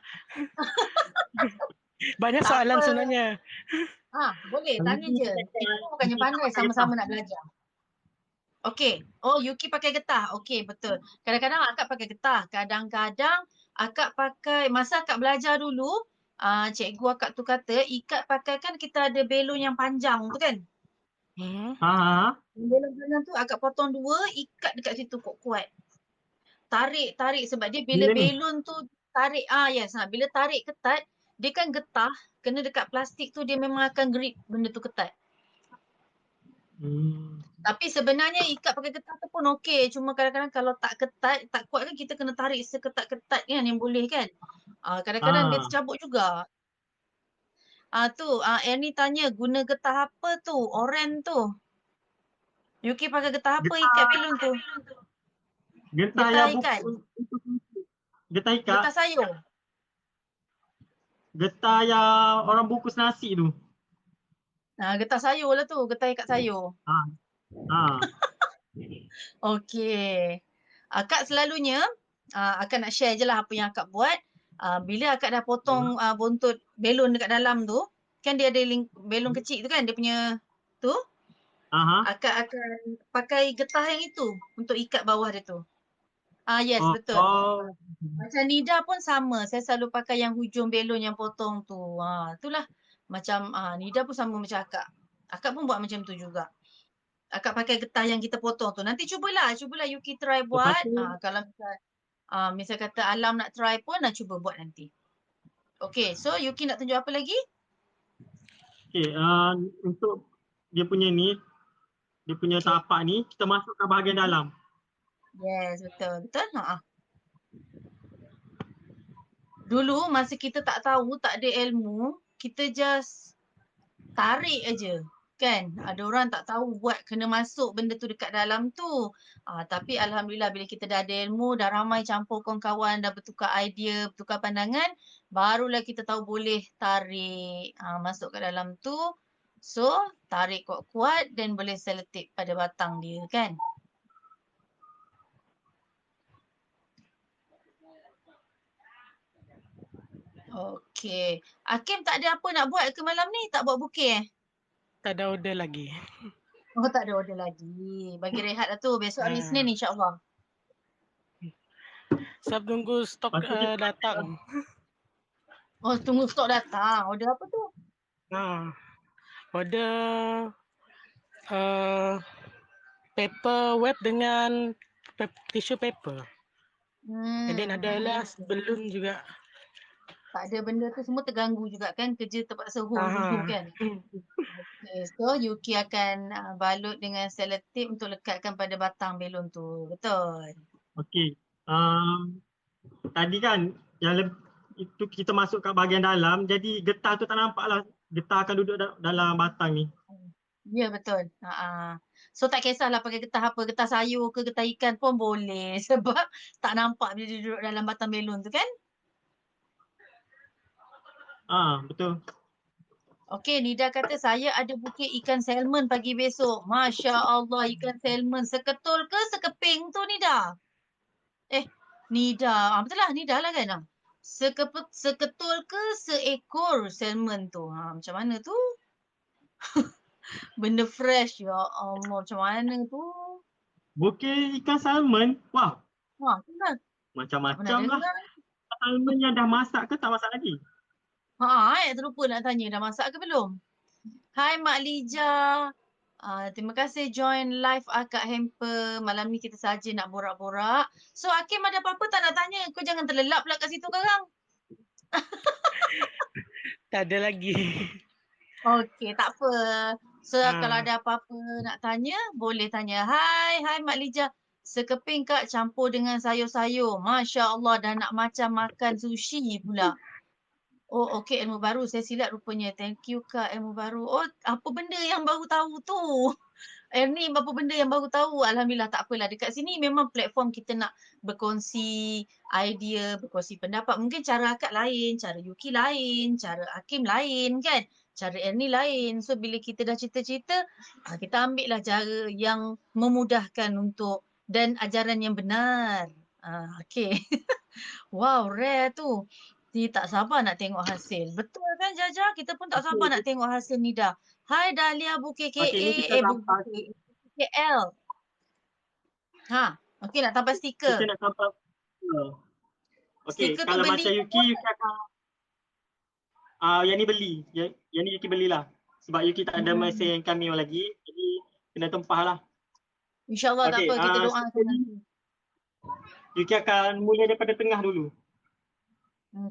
Banyak Tak soalan apa. sebenarnya. Boleh tanya je. Kita bukannya pandai, sama-sama nak belajar. Okey. Oh, Yuki pakai getah. Okey, betul. Kadang-kadang akak pakai getah. Kadang-kadang akak pakai, masa akak belajar dulu, cikgu akak tu kata, ikat pakai kan kita ada belon yang panjang tu kan. Hmm. Belon panjang tu akak potong 2, ikat dekat situ kuat-kuat. Tarik sebab dia bila Bila ni? belon tu tarik, yes. Bila tarik ketat, dia kan getah, kena dekat plastik tu dia memang akan grip benda tu ketat. Tapi sebenarnya ikat pakai getah tu pun okey. Cuma kadang-kadang kalau tak ketat, tak kuat kan kita kena tarik seketat-ketat kan yang boleh kan. Kadang-kadang dia tercabut juga. Annie tanya guna getah apa tu? Oren tu. Yuki pakai getah apa ikat belon tu? Getah Getah yang ikat. getah ikat. Getah sayur. Getah yang orang bungkus nasi tu. Getah sayur lah tu. Getah ikat sayur. Okey. Akak selalunya, akak nak share je lah apa yang akak buat. Bila akak dah potong buntut belon dekat dalam tu, kan dia ada belon kecil tu kan, dia punya tu. Akak akan pakai getah yang itu untuk ikat bawah dia tu. Yes, betul. Macam Nida pun sama. Saya selalu pakai yang hujung belon yang potong tu. Itulah. Macam Nida pun sama macam akak. Akak pun buat macam tu juga. Akak pakai getah yang kita potong tu. Nanti cubalah Yuki try buat. Kalau misal kata Alam nak try pun, nak cuba buat nanti. Okay, so Yuki nak tunjuk apa lagi? Okay, untuk dia punya ni, dia punya tapak ni, kita masukkan bahagian dalam. Yes, betul. Betul? Dulu masa kita tak tahu, tak ada ilmu, kita just tarik aja. Kan? Ada orang tak tahu buat kena masuk benda tu dekat dalam tu. Tapi Alhamdulillah bila kita dah ada ilmu, dah ramai campur kawan-kawan, dah bertukar idea, bertukar pandangan, barulah kita tahu boleh tarik masuk ke dalam tu. So, tarik kuat-kuat dan boleh selotip pada batang dia kan? Okey. Hakim tak ada apa nak buat ke malam ni? Tak buat bukit Tak ada order lagi. Oh, tak ada order lagi. Bagi rehat lah tu. Besok hari Isnin insyaAllah. Saya tunggu stok datang. Oh, tunggu stok datang. Order apa tu? Order paper web dengan tissue paper. And then ada lah balloon juga. Tak ada benda tu semua terganggu juga kan. Kerja terpaksa hold dulu kan. Okay, so Yuki akan balut dengan selotip untuk lekatkan pada batang belon tu. Betul? Okey. Tadi kan yang itu kita masuk kat bahagian dalam, jadi getah tu tak nampak lah. Getah akan duduk dalam batang ni. Ya, betul. So tak kisahlah pakai getah apa. Getah sayur ke getah ikan pun boleh. Sebab tak nampak bila dia duduk dalam batang belon tu kan. Betul. Okey, Nida kata saya ada bukit ikan salmon pagi besok. Masya Allah, ikan salmon. Seketul ke sekeping tu Nida? Nida. Betul lah, Nida lah kan? Seketul ke seekor salmon tu? Macam mana tu? Benda fresh. Ya Allah, macam mana tu? Bukit ikan salmon? Wah. Itulah. Macam-macam lah. Salmon yang dah masak ke tak masak lagi? Terlupa nak tanya. Dah masak ke belum? Hai Mak Lija. Terima kasih join live Akak Hamper. Malam ni kita saja nak borak-borak. So Hakim ada apa-apa tak nak tanya? Kau jangan terlelap pula kat situ sekarang. Tak ada lagi. Okey, tak apa. So kalau ada apa-apa nak tanya, boleh tanya. Hai Mak Lija. Sekeping Kak campur dengan sayur-sayur. Masya Allah dah nak macam makan sushi pula. Oh, okey, ilmu baru. Saya silap rupanya. Thank you Kak, ilmu baru. Oh, apa benda yang baru tahu tu? Ni apa benda yang baru tahu. Alhamdulillah, tak apalah. Dekat sini memang platform kita nak berkongsi idea, berkongsi pendapat. Mungkin cara akak lain, cara Yuki lain, cara Hakim lain kan? Cara Ernie lain. So, bila kita dah cerita-cerita, kita ambil lah cara yang memudahkan untuk dan ajaran yang benar. Okay. Wow, rare tu. Dia tak sabar nak tengok hasil. Betul kan Jaja? Kita pun tak sabar nak tengok hasil Nida. Hai Dahlia Bukit KA, Okey, ni kita nampak, Bukit KL. Okay nak tambah stiker. kita nak nampak. Okey, Stiker tu kalau beli macam Yuki akan yang ni beli. Yang ni Yuki belilah. Sebab Yuki tak ada mesin cameo lagi. Jadi kena tempah lah. InsyaAllah tak Okey, apa. Kita doakan stiker ni nanti. Yuki akan mula daripada tengah dulu.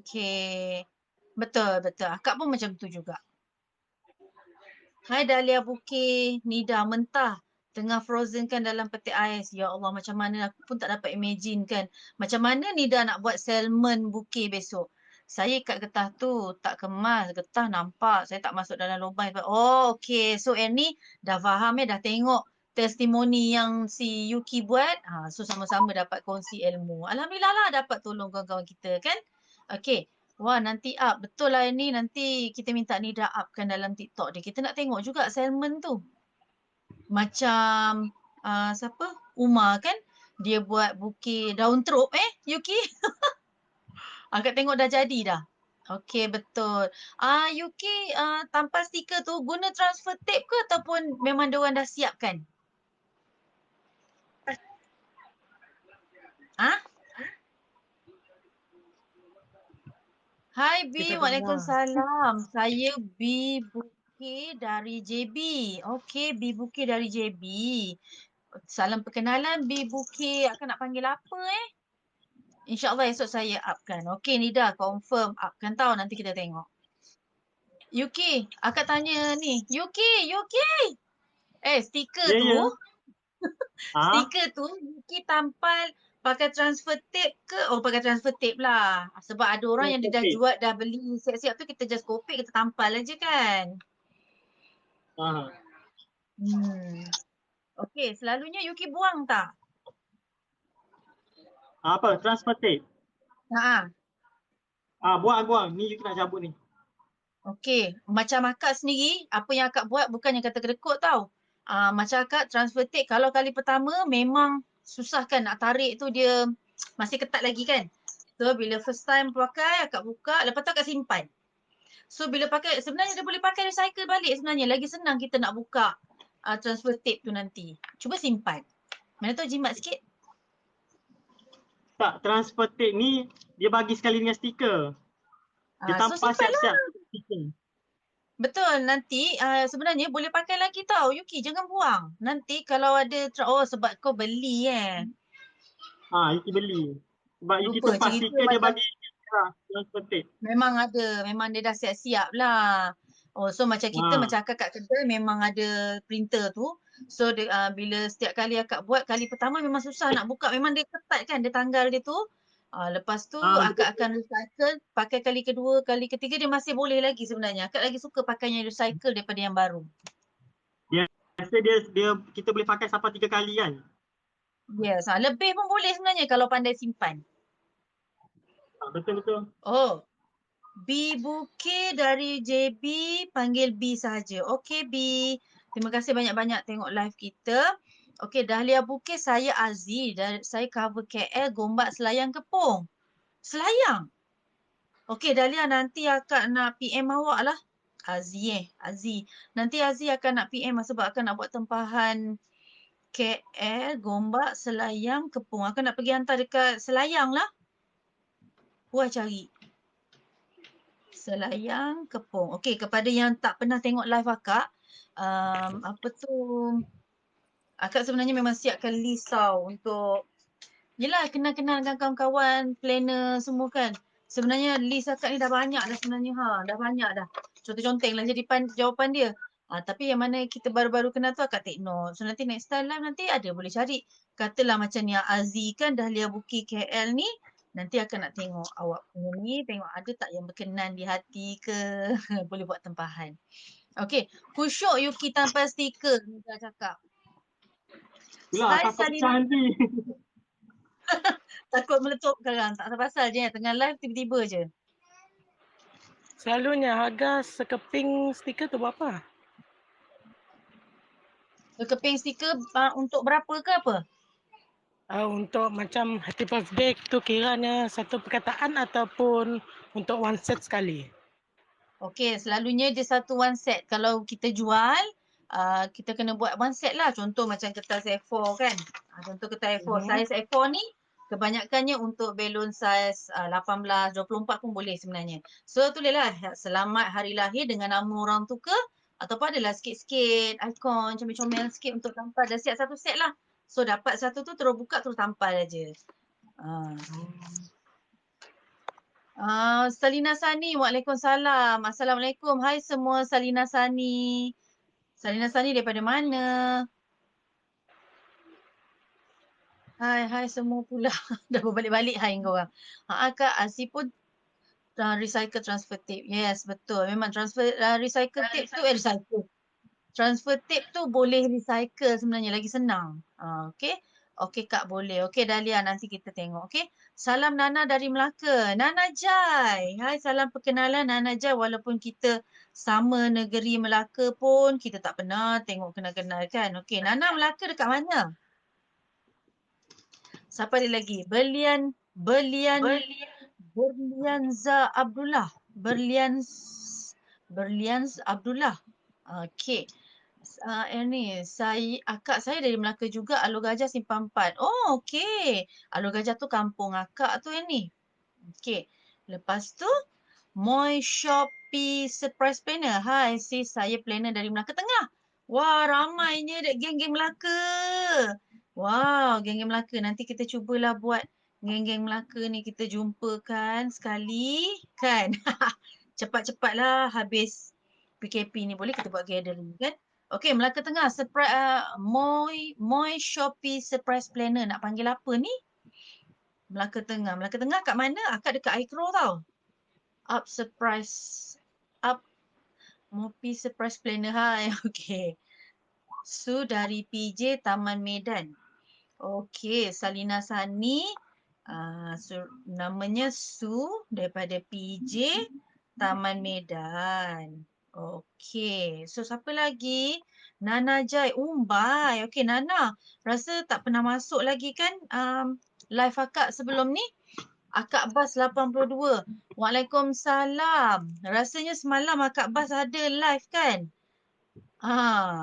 Okay. Betul. Akak pun macam tu juga. Hai Dahlia Bukit, Nida mentah. Tengah frozen kan dalam peti ais. Ya Allah, macam mana aku pun tak dapat imagine kan. Macam mana Nida nak buat salmon bukit besok. Saya kat getah tu tak kemas. Getah nampak. Saya tak masuk dalam lubang. Oh, okay. So, ni dah faham dah tengok testimoni yang si Yuki buat. So, sama-sama dapat kongsi ilmu. Alhamdulillah lah dapat tolong kawan-kawan kita kan. Okay. Wah, nanti up. Betul lah ini. Nanti kita minta Nida upkan dalam TikTok dia. Kita nak tengok juga salmon tu. Macam siapa? Umar kan? Dia buat bukit daun teruk Yuki? Akak tengok dah jadi dah. Okey, betul. Yuki tampal stiker tu guna transfer tape ke ataupun memang diorang dah siapkan? Hai B, Kita Waalaikumsalam. Saya B Bukit dari JB. Okey, B Bukit dari JB. Salam perkenalan B Bukit. Akak nak panggil apa InsyaAllah esok saya upkan. Okey Nida, confirm upkan tau. Nanti kita tengok. Yuki, akak tanya ni. Yuki. Stiker Ya, tu. ya. Stiker tu Yuki tampal pakai transfer tape ke? Oh, pakai transfer tape lah. Sebab ada orang yang dia dah Transfer tape. jual, dah beli siap-siap tu kita just copy, kita tampal aja kan. Okey, selalunya Yuki buang tak? Apa? Transfer tape. Buang. Ni Yuki nak cabut ni. Okey, macam akak sendiri, apa yang akak buat bukan yang kata kedekut tau. Macam akak transfer tape, kalau kali pertama memang susah kan nak tarik tu, dia masih ketat lagi kan. So bila first time pakai, akak buka, lepas tu akak simpan. So bila pakai, sebenarnya dia boleh pakai recycle balik sebenarnya. Lagi senang kita nak buka transfer tape tu nanti. Cuba simpan. Mana tahu jimat sikit. Tak, transfer tape ni dia bagi sekali dengan stiker. Dia So tampal simpan lah. siap-siap stiker. Betul, nanti sebenarnya boleh pakai lagi tau. Yuki, jangan buang. Nanti kalau ada, sebab kau beli Yuki beli. Sebab Yuki Lupa tumpah cerita stiker dia macam bagi transfer tape. memang ada. Memang dia dah siap-siap lah. So macam kita, macam akak kat kedai memang ada printer tu. So bila setiap kali akak buat, kali pertama memang susah nak buka. Memang dia ketat kan, dia tanggal dia tu. Lepas tu akak akan recycle, pakai kali kedua, kali ketiga dia masih boleh lagi sebenarnya. Akak lagi suka pakai yang recycle daripada yang baru. Biasa dia kita boleh pakai sampai 3 kali kan? Yes, lebih pun boleh sebenarnya kalau pandai simpan. Betul. Oh, B Bukit dari JB, panggil B sahaja. Okey B, terima kasih banyak-banyak tengok live kita. Okey, Dahlia Bukit, saya Aziz. Saya cover KL, Gombak, Selayang, Kepong. Selayang? Okey Dahlia, nanti akak nak PM awak lah. Aziz. Nanti Aziz akan nak PM sebab akan nak buat tempahan KL, Gombak, Selayang, Kepong. Akak nak pergi hantar dekat Selayang lah. Buat cari. Selayang, Kepong. Okey, kepada yang tak pernah tengok live akak, akak sebenarnya memang siapkan list tau untuk, yelah kenal-kenal dengan kawan-kawan, planner semua kan. Sebenarnya list akak ni dah banyak dah sebenarnya dah banyak dah. Contoh-conteng lah jadi jawapan dia. Tapi yang mana kita baru-baru kenal tu akak take note. So nanti next time live nanti ada boleh cari. Katalah macam ni Aziz kan, Dahlia Bukit KL ni. Nanti akan nak tengok awak punya ni, tengok ada tak yang berkenan di hati ke. Boleh buat tempahan. Okey, khusyuk Yuki tanpa stiker ni dah cakap. Itulah, Hai takut Salina. pecah nanti. Takut meletup sekarang. Tak pasal je tengah live tiba-tiba je. Selalunya harga sekeping stiker tu berapa? Keping stiker untuk berapa ke apa? Untuk macam happy birthday tu kiranya satu perkataan ataupun untuk one set sekali? Okey, selalunya dia satu one set. Kalau kita jual, kita kena buat one set lah. Contoh macam kertas A4 kan. Contoh kertas A4. Saiz A4 ni kebanyakannya untuk balloon saiz 18, 24 pun boleh sebenarnya. So tulislah selamat hari lahir dengan nama orang tu ke, ataupun adalah sikit-sikit ikon comel-comel sikit untuk tampal. Dah siap satu set lah. So dapat satu tu terus buka terus tampal aja. Salina Sani, Waalaikumsalam. Assalamualaikum. Hai semua Salina Sani. Salina Sani daripada mana? Hai semua pula. Dah berbalik-balik hai korang. Kak Asi pun recycle transfer tape. Yes, betul. Memang recycle tape tu recycle. Transfer tape tu boleh recycle sebenarnya, lagi senang. Okay. Okey Kak, boleh. Okey Dahlia, nanti kita tengok. Okey. Salam Nana dari Melaka. Nana Jai. Hai, salam perkenalan Nana Jai. Walaupun kita sama negeri Melaka pun, kita tak pernah tengok kenal-kenal kan. Okey, Nana Melaka dekat mana? Siapa dia lagi? Berlianza Abdullah. Berlianz Abdullah. Okey. Akak saya dari Melaka juga, Alur Gajah Simpang 4. Oh, okey. Alur Gajah tu kampung akak tu ni. Okey. Lepas tu, Moi Shopee Surprise Planner. Hai sis, saya planner dari Melaka Tengah. Wah, ramainya geng-geng Melaka. Wow, geng-geng Melaka. Nanti kita cubalah buat geng-geng Melaka ni kita jumpakan sekali. Kan? Cepat-cepatlah habis PKP ni boleh kita buat gathering kan? Okey, Melaka Tengah, Moi Shopee Surprise Planner. Nak panggil apa ni? Melaka Tengah. Melaka Tengah kat mana? Akak dekat Aikro tau. Mopi Surprise Planner. Hai, okey. Su dari PJ Taman Medan. Okey, Salina Sani. Namanya Su daripada PJ Taman Medan. Okey. So, siapa lagi? Nana Jai. Bye. Okey, Nana. Rasa tak pernah masuk lagi kan live akak sebelum ni? Akak Bas 82. Waalaikumsalam. Rasanya semalam Akak Bas ada live kan?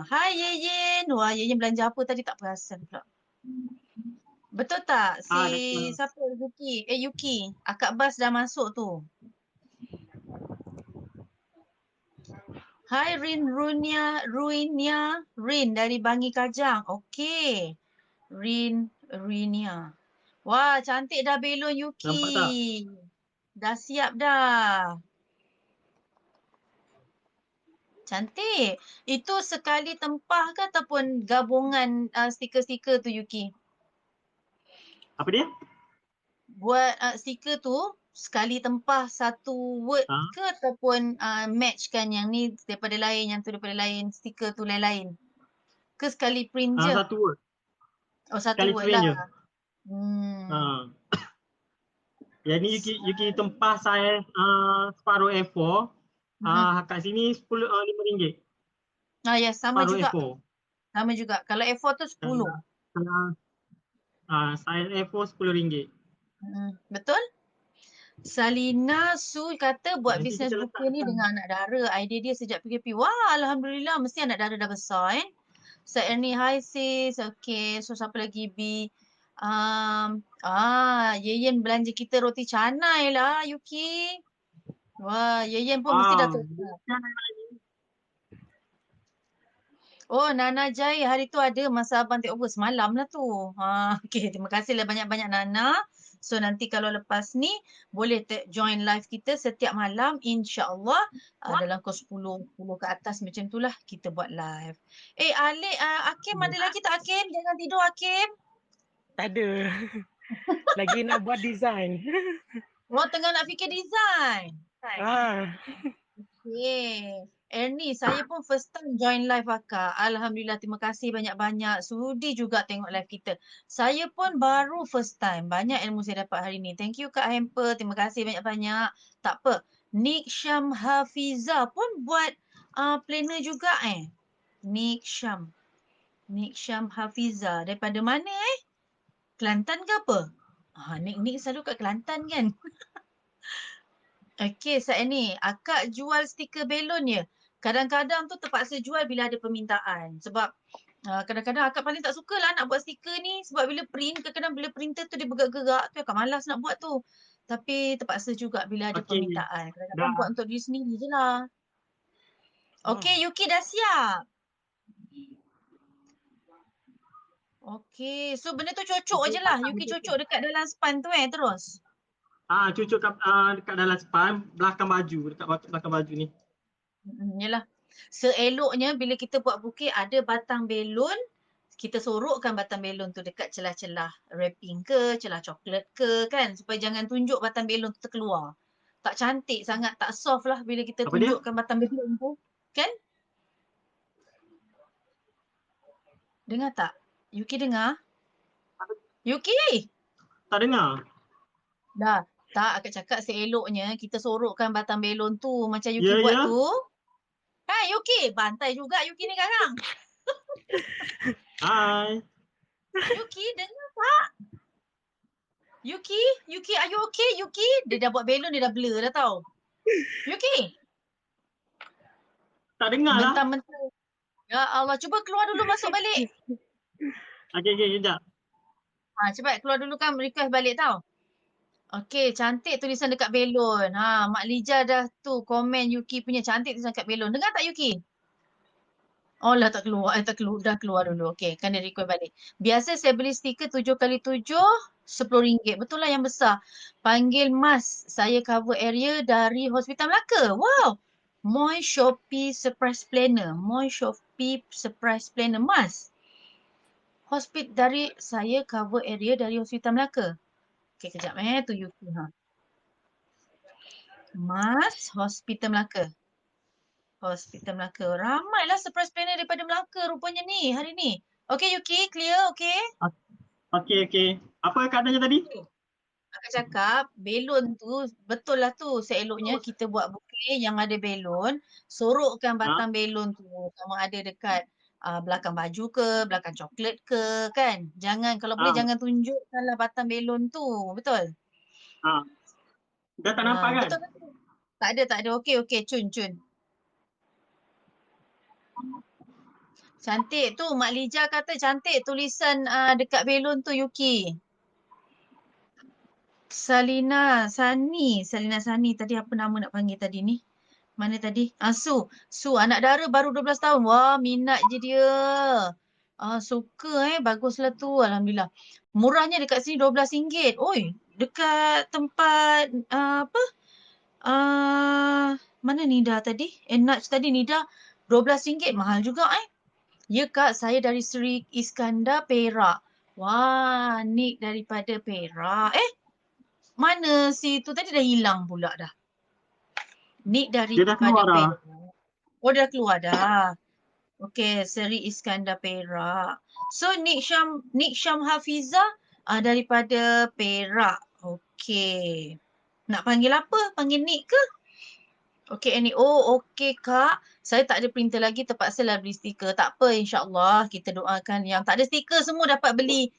Hai Yeyen. Wah, Yeyen belanja apa tadi tak perasan pula. Betul tak? Siapa? Yuki. Akak Bas dah masuk tu. Hai Rin dari Bangi Kajang. Okey. Rinia. Wah, cantik dah belon Yuki. Nampak tak? Dah siap dah. Cantik. Itu sekali tempah ke ataupun gabungan stiker-stiker tu Yuki? Apa dia? Buat stiker tu sekali tempah satu word ke ataupun match kan yang ni daripada lain, yang tu daripada lain, stiker tu lain-lain? Ke sekali print je? Satu word. Oh, satu Sekali word print lah. je. Yang ni Yuki tempah saya separuh A4. Kat sini RM5. Ya, sama Separuh juga. A4. Sama juga. Kalau A4 tu 10. Size A4 RM10. Betul? Salina Su kata buat Nanti bisnes kita buku ni letakkan. dengan anak dara. Idea dia sejak PKP. Wah, Alhamdulillah. Mesti anak dara dah besar kan? Saya Ernie, hi sis. Okay, so siapa lagi? B. Yeyen belanja kita roti canai lah, Yuki. Wah, Yeyen pun mesti dah tukar. Oh, Nana Jai hari tu ada masa abang take over semalam lah tu. Okay, terima kasih lah banyak-banyak Nana. So nanti kalau lepas ni boleh join live kita setiap malam insya-Allah dalam pukul 10 ke atas macam tu lah kita buat live. Alik, Hakim ada lagi tak Hakim? Jangan tidur Hakim. Tak ada. Lagi nak buat design. Tengah nak fikir design. Okay. Ernie, saya pun first time join live akak. Alhamdulillah, terima kasih banyak-banyak. Sudi juga tengok live kita. Saya pun baru first time. Banyak ilmu saya dapat hari ni. Thank you Kak Hamper. Terima kasih banyak-banyak. Tak apa. Nik Syam Hafiza pun buat planner juga Nik Syam Hafiza. Daripada mana Kelantan ke apa? Nik selalu kat Kelantan kan? Okey, saat ni akak jual stiker belon je. Kadang-kadang tu terpaksa jual bila ada permintaan. Sebab kadang-kadang akak paling tak suka lah nak buat stiker ni. Sebab bila print, kadang-kadang bila printer tu dia bergerak-gerak tu akak malas nak buat tu. Tapi terpaksa juga bila ada Okey. permintaan. Kadang-kadang Dah. buat untuk diri sendiri je lah. Okey, Yuki dah siap. Okey, so benda tu cocok je lah. Yuki cocok dekat dalam span tu terus. Cucuk dekat dalam span belakang baju, dekat belakang baju ni. Yelah. Seeloknya bila kita buat bukit ada batang belon, kita sorokkan batang belon tu dekat celah-celah wrapping ke, celah coklat ke kan. Supaya jangan tunjuk batang belon tu terkeluar. Tak cantik sangat, tak soft lah bila kita Apa dia? tunjukkan batang belon tu. Kan? Dengar tak? Yuki dengar? Yuki! Tak dengar. Dah. Tak, akak cakap seeloknya kita sorokkan batang belon tu macam Yuki Ya, buat ya. tu. Hai Yuki, bantai juga Yuki ni sekarang. Hai. Yuki, dengar tak? Yuki, are you okay? Yuki, dia dah buat belon, dia dah blur dah tau. Yuki, Tak dengar lah. mentang-mentang. Ya Allah, cuba keluar dulu masuk balik. Okey, sekejap. Cepat keluar dulu kan request balik tau. Okey, cantik tulisan dekat belon. Mak Lija dah tu komen Yuki punya cantik tulisan dekat belon. Dengar tak Yuki? Oh lah tak keluar, dah keluar dulu. Okey, kan dia request balik. Biasa saya beli stiker 7x7 RM10. Betul lah yang besar. Panggil Mas, saya cover area dari Hospital Melaka. Wow. Moi Shopee Surprise Planner. Moi Shopee Surprise Planner. Mas. Dari saya cover area dari Hospital Melaka. Okey, kejap tu Yuki Mas, Hospital Melaka. Hospital Melaka. Ramailah surprise planner daripada Melaka rupanya ni hari ni. Okey Yuki, clear okey? Okey. Apa keadaannya tadi? Akak cakap belon tu betul lah tu seeloknya kita buat bukit yang ada belon, sorokkan batang belon tu sama ada dekat belakang baju ke, belakang coklat ke kan. Jangan kalau boleh jangan tunjukkanlah batang belon tu, betul? Dah tak nampak kan? Betul. Tak ada. Okey, cun. Cantik tu, Mak Lija kata cantik tulisan dekat belon tu Yuki. Salina Sani tadi apa nama nak panggil tadi ni? Mana tadi? Su anak dara baru 12 tahun. Wah, minat je dia. Suka baguslah tu alhamdulillah. Murahnya dekat sini RM12. Oi, dekat tempat apa? Mana Nida tadi? Enach tadi Nida RM12 mahal juga Ya Kak, saya dari Seri Iskandar Perak. Wah, Nik daripada Perak. Mana si tu tadi dah hilang pula dah. Nik Dia dah daripada keluar dah. Perak. Oh, dah keluar dah. Okey, Seri Iskandar Perak. So Nik Syam Hafizah daripada Perak. Okey. Nak panggil apa? Panggil Nik ke? Okey, Annie. Oh, okey Kak. Saya tak ada printer lagi, terpaksalah beli stiker. Tak apa, insyaAllah kita doakan yang tak ada stiker semua dapat beli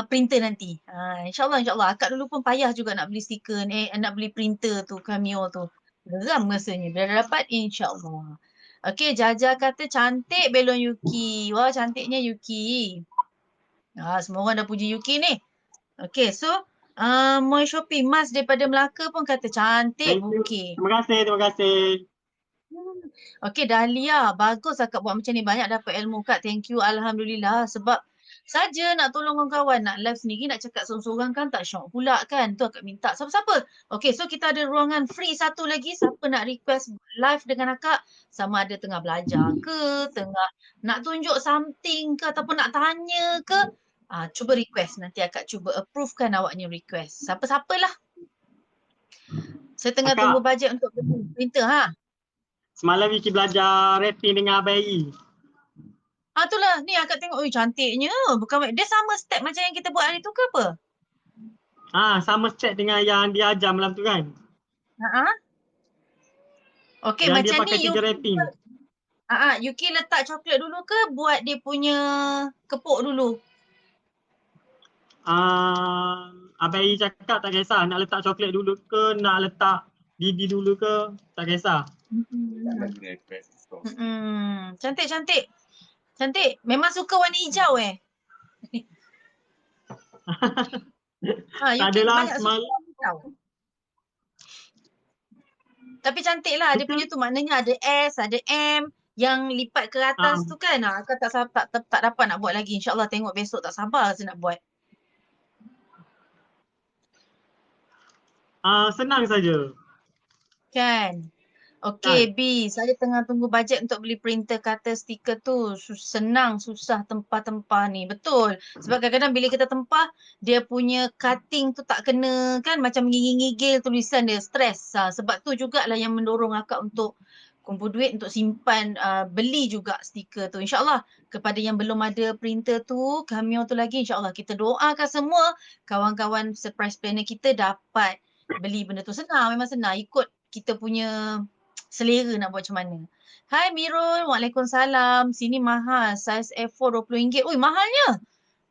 printer nanti. InsyaAllah. Akak dulu pun payah juga nak beli stiker, nak beli printer tu, Cameo tu. Geram rasanya. Bila dapat, insyaAllah. Okey, Jaja kata cantik belon Yuki. Wah, cantiknya Yuki. Semua orang dah puji Yuki ni. Okey, so Moi Shopee Mas daripada Melaka pun kata cantik bukit. Terima kasih. Okey, Dahlia. Bagus akak buat macam ni. Banyak dapat ilmu Kak. Thank you. Alhamdulillah. Sebab saja nak tolong kawan-kawan. Nak live sendiri. Nak cakap seorang-seorang kan tak syok pula kan. Tu akak minta. Siapa-siapa? Okey, so kita ada ruangan free satu lagi. Siapa nak request live dengan akak. Sama ada tengah belajar ke. Tengah nak tunjuk something ke. Ataupun nak tanya ke. Cuba request. Nanti akak cuba approvekan awaknya request. Siapa-siapalah. Saya tengah tunggu bajet untuk beli printer Semalam Yuki belajar rapping dengan Abang Eri. Itulah. Ni akak tengok. Cantiknya. Bukan dia sama step macam yang kita buat hari tu ke apa? Sama step dengan yang dia ajar malam tu kan? Okey, yang macam dia pakai ni tiga rapping. Yuki letak coklat dulu ke buat dia punya kepuk dulu? Abang Yi cakap tak kisah nak letak coklat dulu ke, nak letak Didi dulu ke, tak kisah. Cantik, cantik. Cantik. Memang suka warna hijau Tak Yuki adalah banyak suka semalam. warna hijau. Tapi cantik lah. Dia punya tu maknanya ada S, ada M. Yang lipat ke atas tu kan. Akak tak dapat nak buat lagi. InsyaAllah tengok besok, tak sabar saya nak buat. Senang saja. Kan? Okey, B. Saya tengah tunggu bajet untuk beli printer kata stiker tu. Senang, susah tempah-tempah ni. Betul. Sebab kadang-kadang bila kita tempah, dia punya cutting tu tak kena kan. Macam ngigil-ngigil tulisan dia. Stres. Sebab tu jugalah yang mendorong akak untuk kumpul duit untuk simpan, beli juga stiker tu. InsyaAllah kepada yang belum ada printer tu, Cameo tu lagi, insyaAllah kita doakan semua kawan-kawan surprise planner kita dapat beli benda tu. Senang, memang senang. Ikut kita punya selera nak buat macam mana. Hai Mirul, Waalaikumsalam. Sini mahal. Saiz A4 RM20. Ui, mahalnya.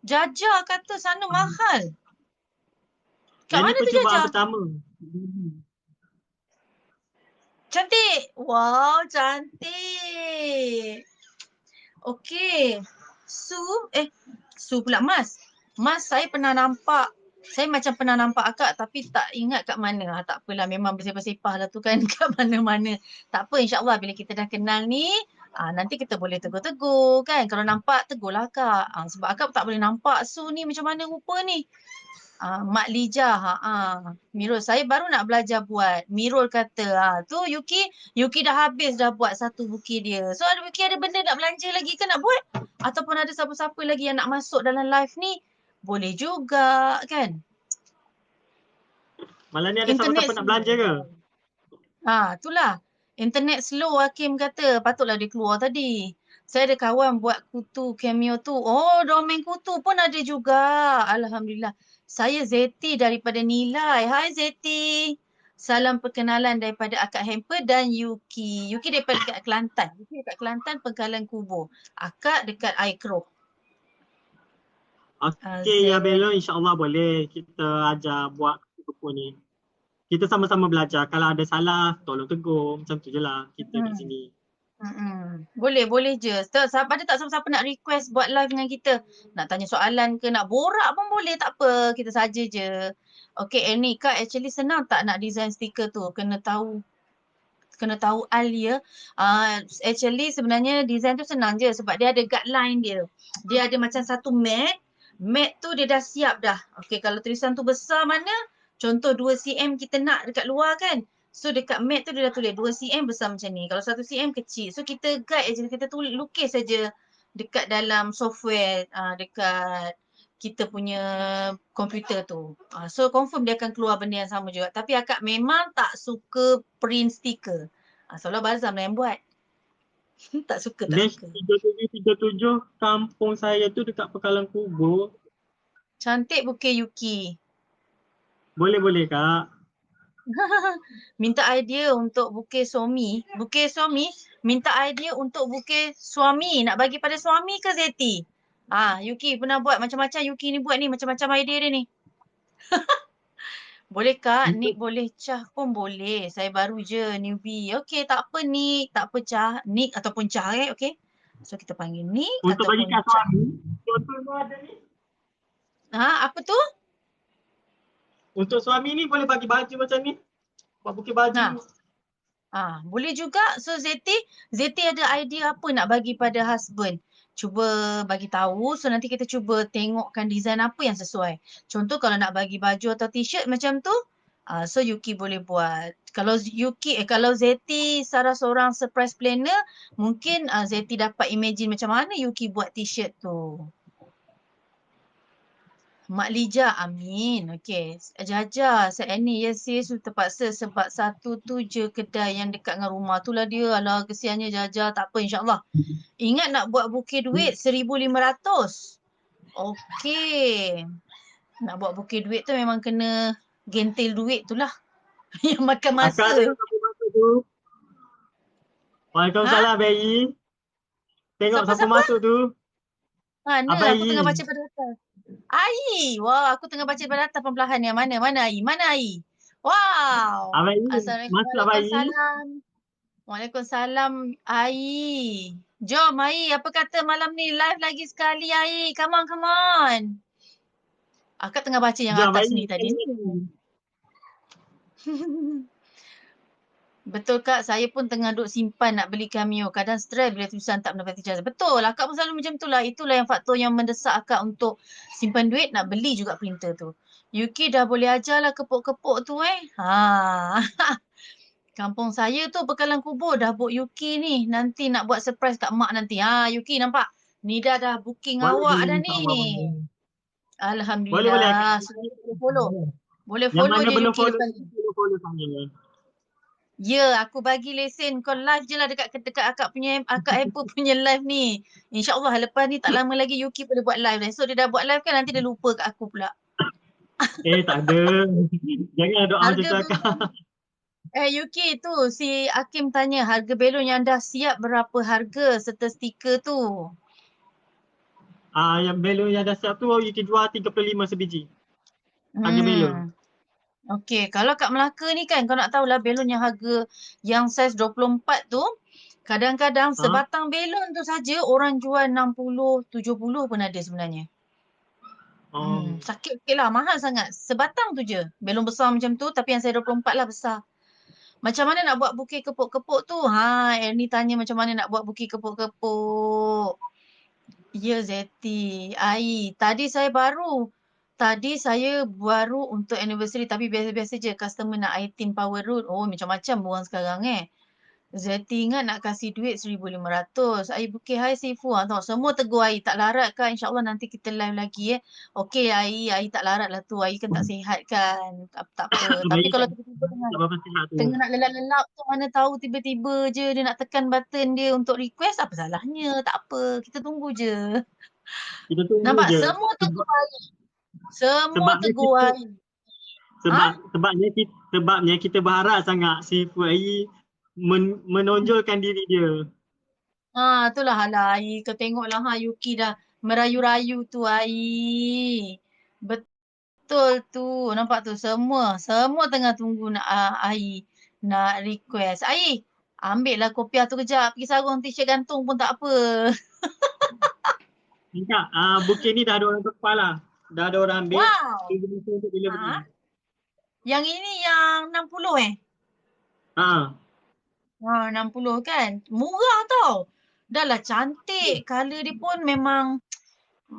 Jaja kata sana mahal. Kat Yang ni mana tu percubaan Jaja? pertama. Cantik. Wow, cantik. Okey. Su pula Mas. Mas saya pernah nampak. Saya macam pernah nampak akak tapi tak ingat kat mana. Tak apalah, memang bersepah-sepah lah tu kan kat mana-mana. Tak apa, insyaAllah bila kita dah kenal ni, nanti kita boleh tegur-tegur kan. Kalau nampak, tegurlah akak. Sebab akak tak boleh nampak Su ni macam mana rupa ni. Mak Lijah, Mirul, saya baru nak belajar buat. Mirul kata, tu Yuki dah habis dah buat satu buki dia. So Yuki ada benda nak belanja lagi ke nak buat? Ataupun ada siapa-siapa lagi yang nak masuk dalam live ni? Boleh juga kan? Malam ni ada siapa-siapa nak belanja ke? Itulah. Internet slow Hakim kata. Patutlah dia keluar tadi. Saya ada kawan buat kutu Cameo tu. Oh, domain kutu pun ada juga. Alhamdulillah. Saya Zeti daripada Nilai. Hai Zeti. Salam perkenalan daripada Akak Hamper dan Yuki. Yuki daripada dekat Kelantan. Yuki dekat Kelantan, Pengkalan Kubur. Akak dekat Aikro. Okey, ya Bella, insyaAllah boleh kita ajar buat kupu ni. Kita sama-sama belajar. Kalau ada salah, tolong tegur. Macam tu je lah kita kat sini. Boleh je. Siapa ada tak siapa-siapa nak request buat live dengan kita? Nak tanya soalan ke, nak borak pun boleh, tak apa. Kita saja je. Okay, ni Kak actually senang tak nak design stiker tu? Kena tahu Alia. Actually sebenarnya design tu senang je sebab dia ada guideline dia. Dia ada macam satu mat. Mat tu dia dah siap dah. Okay, kalau tulisan tu besar mana, contoh 2 cm kita nak dekat luar kan. So dekat mat tu dia dah tulis 2 cm besar macam ni. Kalau 1 cm kecil. So kita guide je, kita tulis, lukis saja dekat dalam software, dekat kita punya komputer tu. So confirm dia akan keluar benda yang sama juga. Tapi akak memang tak suka print stiker. Soalnya Bazam lah yang buat. tak suka. Dash 3737 kampung saya tu dekat Pengkalan Kubur. Cantik bukit Yuki. Boleh Kak. Minta idea untuk bukit suami. Bukit suami, minta idea untuk bukit suami. Nak bagi pada suami ke Zeti? Yuki pernah buat macam-macam. Yuki ni buat ni macam-macam idea dia ni. Boleh Kak, Nick boleh Cah pun boleh. Saya baru je newbie. Okey, tak apa Nick, tak apa Cah. Nick ataupun Cah okey. So kita panggil Nick Untuk bagi ataupun kat Cah. suami, contohnya ada ni. Apa tu? Untuk suami ni boleh bagi baju macam ni. Buat bukit baju. Boleh juga. So Zeti ada idea apa nak bagi pada husband. Cuba bagi tahu. So nanti kita cuba tengokkan design apa yang sesuai. Contoh kalau nak bagi baju atau t-shirt macam tu, so Yuki boleh buat. Kalau Zeti salah seorang surprise planner, mungkin Zeti dapat imagine macam mana Yuki buat t-shirt tu. Mak Lija, amin. Okey. Jaja, saya ni ya sis terpaksa sebab satu tu je kedai yang dekat dengan rumah. Itulah dia. Alah, kesiannya Jaja. Tak apa, insyaAllah. Ingat nak buat bukit duit 1,500. Okey. Nak buat bukit duit tu memang kena gentil duit tu lah. Yang makan masa. Akak tengok siapa masuk tu. Waalaikumsalam, Bayi. Tengok siapa masuk tu. Ni Abang aku Yi. tengah baca pada atas. Ai. Wah, aku tengah baca daripada atas perlahan ni. Mana Ai? Mana Ai? Wow. Abang Yi, Assalamualaikum. masuk Abang Yi. Waalaikumsalam. Waalaikumsalam, Ai. Jom, Ai. Apa kata malam ni? Live lagi sekali, Ai. Come on, come on. Akak tengah baca yang Jom Abang atas Yi. ni tadi ni. Betul Kak, saya pun tengah duk simpan nak beli Cameo. Kadang stres bila tulisan tak mendapat ijazah. Betul, Akak pun selalu macam tu lah. Itulah yang faktor yang mendesak Akak untuk simpan duit nak beli juga printer tu. UK dah boleh ajar lah kepuk-kepuk tu Ha. Kampung saya tu bekalan kubur dah book UK ni. Nanti nak buat surprise kat mak nanti. UK nampak? Nida dah booking awak dah ni. insyaAllah Abang Yi. Boleh Akak. Alhamdulillah. Sudah boleh follow. Boleh Yang follow mana je belum UK follow, lepas ni. follow saya. Ya, aku bagi lesen. Kau live je lah dekat akak punya akak Apple punya live ni. InsyaAllah lepas ni tak lama lagi Yuki boleh buat live dah. So dia dah buat live kan nanti dia lupa kat aku pula. Tak ada. Jangan doa macam tu Harga Akak. belon. Yuki tu si Hakim tanya harga belon yang dah siap berapa harga serta stiker tu. Yang belon yang dah siap tu you can jual 35 sebiji. Harga belon. Okey, kalau kat Melaka ni kan kau nak tahulah belon yang harga yang saiz 24 tu kadang-kadang sebatang belon tu saja orang jual 60, 70 pun ada sebenarnya. Sakit sikit lah, mahal sangat. Sebatang tu je. Belon besar macam tu tapi yang saiz 24 lah besar. Macam mana nak buat bukit kepuk-kepuk tu? Ernie tanya macam mana nak buat bukit kepuk-kepuk. Ya Zeti. Tadi saya baru untuk anniversary tapi biasa-biasa je. Customer nak item power root. Oh macam-macam orang sekarang Zeti ingat nak kasih duit 1,500. Ai bukit hai Sifu. Tahu semua tegur Ai tak larat kan. InsyaAllah nanti kita live lagi Okey Ai tak larat lah tu. Ai kan tak sihat kan. Tak apa. Tapi kalau tiba-tiba tengah nak lelap-lelap tu mana tahu tiba-tiba je dia nak tekan button dia untuk request. Apa salahnya? Tak apa. Kita tunggu je. Kita tunggu Nampak je. semua tegur Ai. Semua tegur Ai. Sebabnya kita berharap sangat si Fuai menonjolkan diri dia. Itulah Ai. Kau tengoklah Yuki dah merayu-rayu tu Ai. Betul tu. Nampak tu semua tengah tunggu nak Ai nak request. Ai, ambil lah kopiah tu kejap. Pergi sarung t-shirt gantung pun tak apa. Enggak, bukit ni dah ada orang tukar lah. Dah ada orang ambil. Wow. Untuk delivery. Yang ini yang 60 Ha. 60 kan. Murah tau. Dah lah cantik. Colour dia pun memang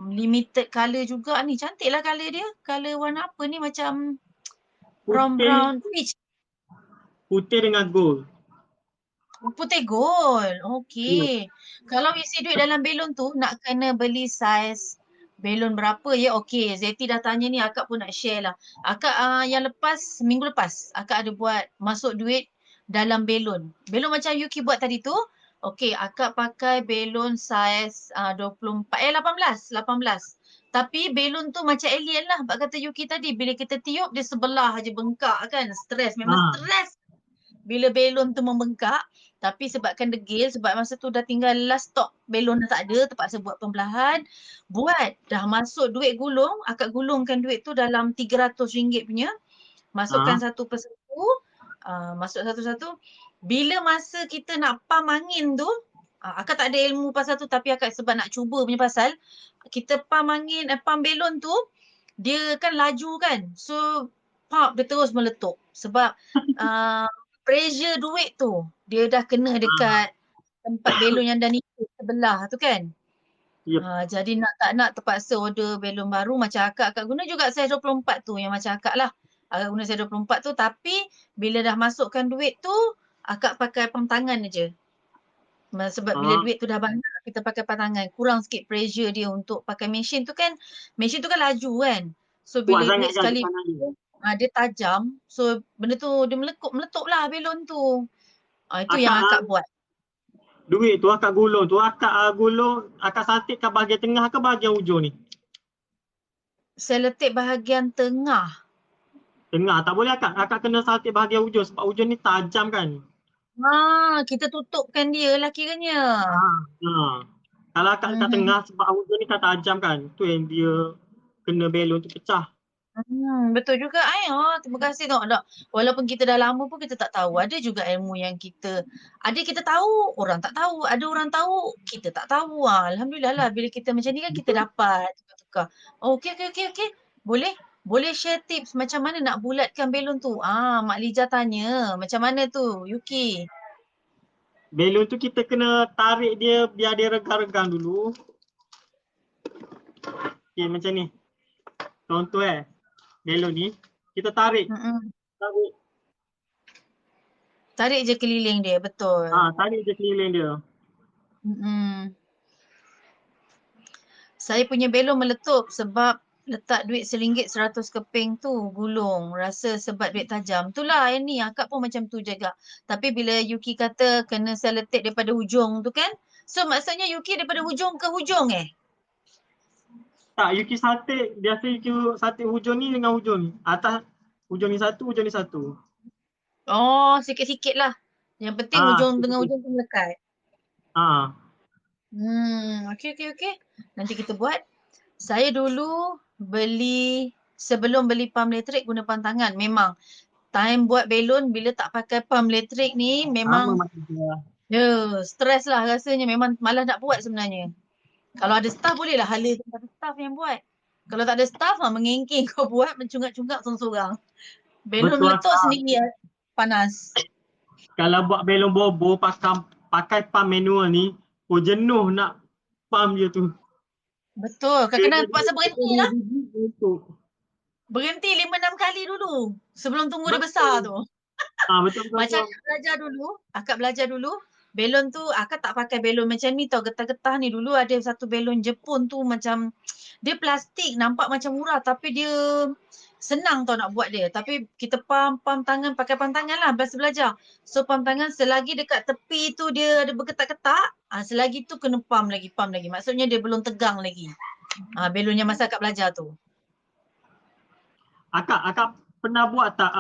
limited colour juga ni. Cantik lah colour dia. Colour warna apa ni macam brown peach. Putih dengan gold. Putih gold. Okey. Kalau isi duit dalam belon tu nak kena beli saiz belon berapa okey. Zeti dah tanya ni akak pun nak share lah. Akak yang minggu lepas akak ada buat masuk duit dalam belon. Belon macam Yuki buat tadi tu. Okey, akak pakai belon saiz 18. Tapi belon tu macam alien lah. Sebab kata Yuki tadi bila kita tiup dia sebelah aja bengkak kan. Stres. Memang stres bila belon tu membengkak. Tapi sebabkan degil, sebab masa tu dah tinggal last stock belon dah tak ada, terpaksa buat perlahan. Buat, dah masuk duit gulung, akak gulungkan duit tu dalam RM300 punya. Masukkan satu persatu, masuk satu-satu. Bila masa kita nak pump angin tu, akak tak ada ilmu pasal tu tapi akak sebab nak cuba punya pasal, kita pump belon tu, dia kan laju kan. So, pump dia terus meletup. Sebab pressure duit tu dia dah kena dekat tempat belon yang dah nipis sebelah tu kan. Jadi nak tak nak terpaksa order belon baru macam akak guna juga saiz 24 tu yang macam akak lah. Akak guna saiz 24 tu tapi bila dah masukkan duit tu akak pakai pam tangan je. Sebab bila duit tu dah banyak kita pakai pam tangan. Kurang sikit pressure dia untuk pakai mesin tu kan. Mesin tu kan laju kan. So bila duit sekali dia tajam. So benda tu dia meletup lah belon tu. Itu yang akak buat. Duit tu akak gulung tu, akak satitkan bahagian tengah ke bahagian hujung ni? Saya letak bahagian tengah. Tengah, tak boleh akak kena satit bahagian hujung sebab hujung ni tajam kan. Kita tutupkan dia lah kiranya. Kalau akak kat tengah sebab hujung ni kan tajam kan. Tu yang dia kena belon tu pecah. Betul juga terima kasih tengok tak. Walaupun kita dah lama pun kita tak tahu. Ada juga ilmu yang kita tahu, orang tak tahu. Ada orang tahu, kita tak tahu. Alhamdulillah lah bila kita macam ni kan kita Betul. dapat tukar-tukar. Okey. Boleh share tips macam mana nak bulatkan belon tu. Mak Lija tanya, macam mana tu Yuki? Belon tu kita kena tarik dia biar dia regang-regang dulu. Okay, macam ni. Contoh belon ni kita tarik. Tarik. Tarik je keliling dia, betul. Tarik je keliling dia. Saya punya belon meletup sebab letak duit RM1 keping tu gulung. Rasa sebab duit tajam. Itulah yang ni. Akak pun macam tu juga. Tapi bila Yuki kata kena selotip daripada hujung tu kan. So maksudnya Yuki daripada hujung ke hujung Tak, Yuki satik. Biasa Yuki satik hujung ni dengan hujung ni. Atas hujung ni satu, hujung ni satu. Oh, sikit-sikit lah. Yang penting hujung dengan hujung tu melekat. Okey. Nanti kita buat. Saya dulu sebelum beli pam elektrik guna pam tangan. Memang time buat belon bila tak pakai pam elektrik ni memang stres lah rasanya. Memang malas nak buat sebenarnya. Kalau ada staff boleh lah hala kepada staff yang buat. Kalau tak ada staff mengengking kau buat mencungak-cungak seorang-seorang. Belon meletup sendiri panas. Kalau buat belon bobo pakai pam manual ni, jenuh nak pam dia tu. Betul. Kadang-kadang pasal berhenti lah. Berhenti 5-6 kali dulu sebelum tunggu dia besar tu. Betul. Macam akak belajar dulu. Belon tu akak tak pakai belon macam ni tau. Getah-getah ni. Dulu ada satu belon Jepun tu macam dia plastik nampak macam murah tapi dia senang tau nak buat dia. Tapi kita pam tangan, pakai pam tangan lah belajar. So pam tangan selagi dekat tepi tu dia ada berketak-ketak. Selagi tu kena pam lagi. Maksudnya dia belum tegang lagi. Belon yang masa akak belajar tu. Akak pernah buat tak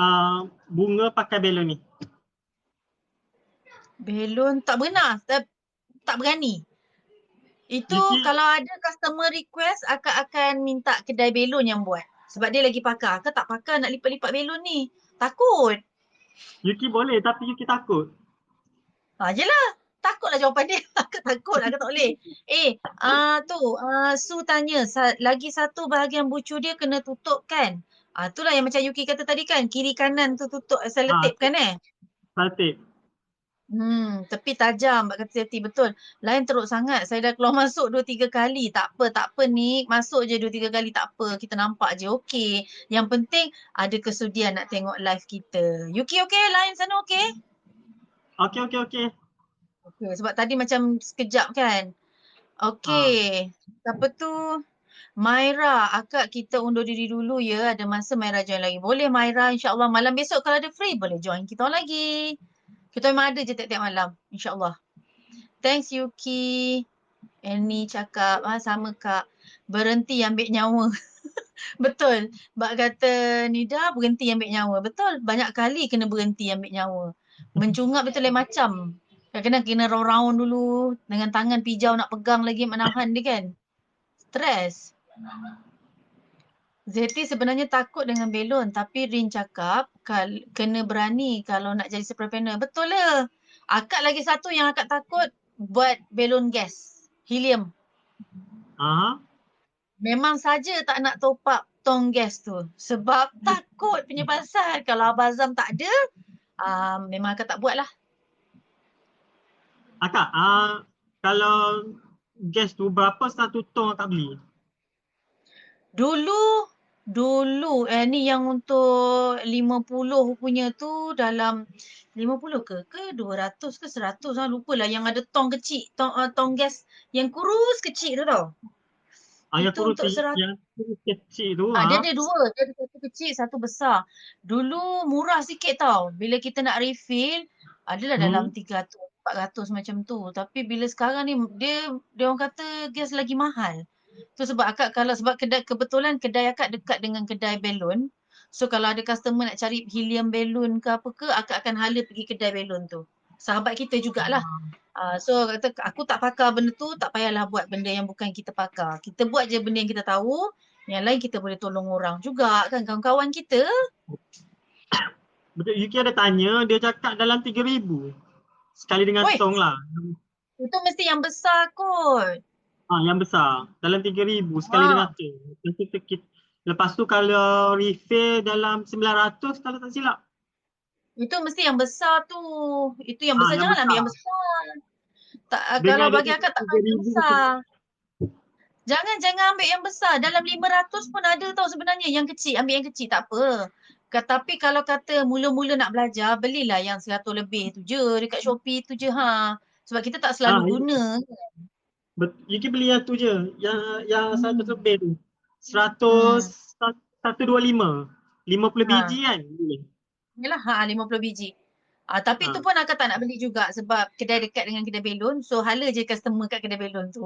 bunga pakai belon ni? Belon tak pernah. Tak berani. Itu kalau ada customer request, akak akan minta kedai belon yang buat. Sebab dia lagi pakar. Akak tak pakar nak lipat-lipat belon ni. Takut. Yuki boleh tapi Yuki takut. Yelah. Takutlah jawapan dia. Akak takut. Akak tak boleh. Su tanya. Lagi satu bahagian bucu dia kena tutup kan? Itulah yang macam Yuki kata tadi kan. Kiri kanan tu tutup selotip kan Selotip. Tepi tajam, Mbak kata Siti, betul. Lain teruk sangat. Saya dah keluar masuk 2-3 kali. Tak apa ni. Masuk je 2-3 kali tak apa. Kita nampak je okey. Yang penting ada kesudian nak tengok live kita. Yuki okey? Lain sana okey? Okey. Okey, sebab tadi macam sekejap kan. Okey. Siapa tu? Maira, akak kita undur diri dulu ya. Ada masa Maira join lagi. Boleh Maira, insyaAllah malam besok kalau ada free boleh join kita lagi. Kita memang ada je tiap-tiap malam. InsyaAllah. Thanks Yuki. Annie cakap, sama Kak. Berhenti ambil nyawa. Betul. Mbak kata Nida berhenti ambil nyawa. Betul. Banyak kali kena berhenti ambil nyawa. Mencungap betul lain macam. Kadang-kadang kena round-round dulu. Dengan tangan pijau nak pegang lagi menahan dia kan. Stres. Zeti sebenarnya takut dengan belon tapi Rin cakap kena berani kalau nak jadi surpreneur. Betul lah. Akak lagi satu yang akak takut buat belon gas. Helium. Memang saja tak nak top up tong gas tu. Sebab takut punya pasal. Kalau Abang Azam tak ada, memang akak tak buat lah. Akak, kalau gas tu berapa satu tong akak beli? Dulu ni yang untuk 50 punya tu dalam 50 ke 200 ke 100 lupalah yang ada tong kecil, tong gas yang kurus kecil tu tau. Yang itu kurus untuk 100. yang kurus kecil tu. Dia ada dua, dia ada satu kecil, satu besar. Dulu murah sikit tau. Bila kita nak refill adalah dalam 300, 400 macam tu. Tapi bila sekarang ni dia orang kata gas lagi mahal. Tu sebab akak sebab kebetulan kedai akak dekat dengan kedai belon. So kalau ada customer nak cari helium belon ke apa ke, akak akan hala pergi kedai belon tu. Sahabat kita jugalah. So kata aku tak pakar benda tu, tak payahlah buat benda yang bukan kita pakar. Kita buat je benda yang kita tahu. Yang lain kita boleh tolong orang juga kan, kawan-kawan kita. Betul, Yuki ada tanya, dia cakap dalam 3,000 sekali dengan Woi, tong lah. itu mesti yang besar kot. Yang besar. Dalam 3,000 sekali Ha, dengan tong. Lepas tu kalau refill dalam 900 kalau tak silap. itu mesti yang besar tu. Itu yang besar, Yang janganlah ambil besar. yang besar. Tak, Dengar kalau dia bagi cakap akak tak payah yang 3,000 besar. Jangan ambil yang besar. Dalam 500 pun ada tau sebenarnya yang kecil. Ambil yang kecil tak apa. Tapi kalau kata mula-mula nak belajar, belilah yang 100 lebih tu je. Dekat Shopee tu je ha. Sebab kita tak selalu guna. Yuki beli yang tu je. Yang 100 Hmm. lebih tu. 100, Hmm. 125. 50 Ha. biji kan? Boleh. Yalah, 50 biji. Tapi tu Ha. pun akak tak nak beli juga sebab kedai dekat dengan kedai belon. So hala je customer kat kedai belon tu.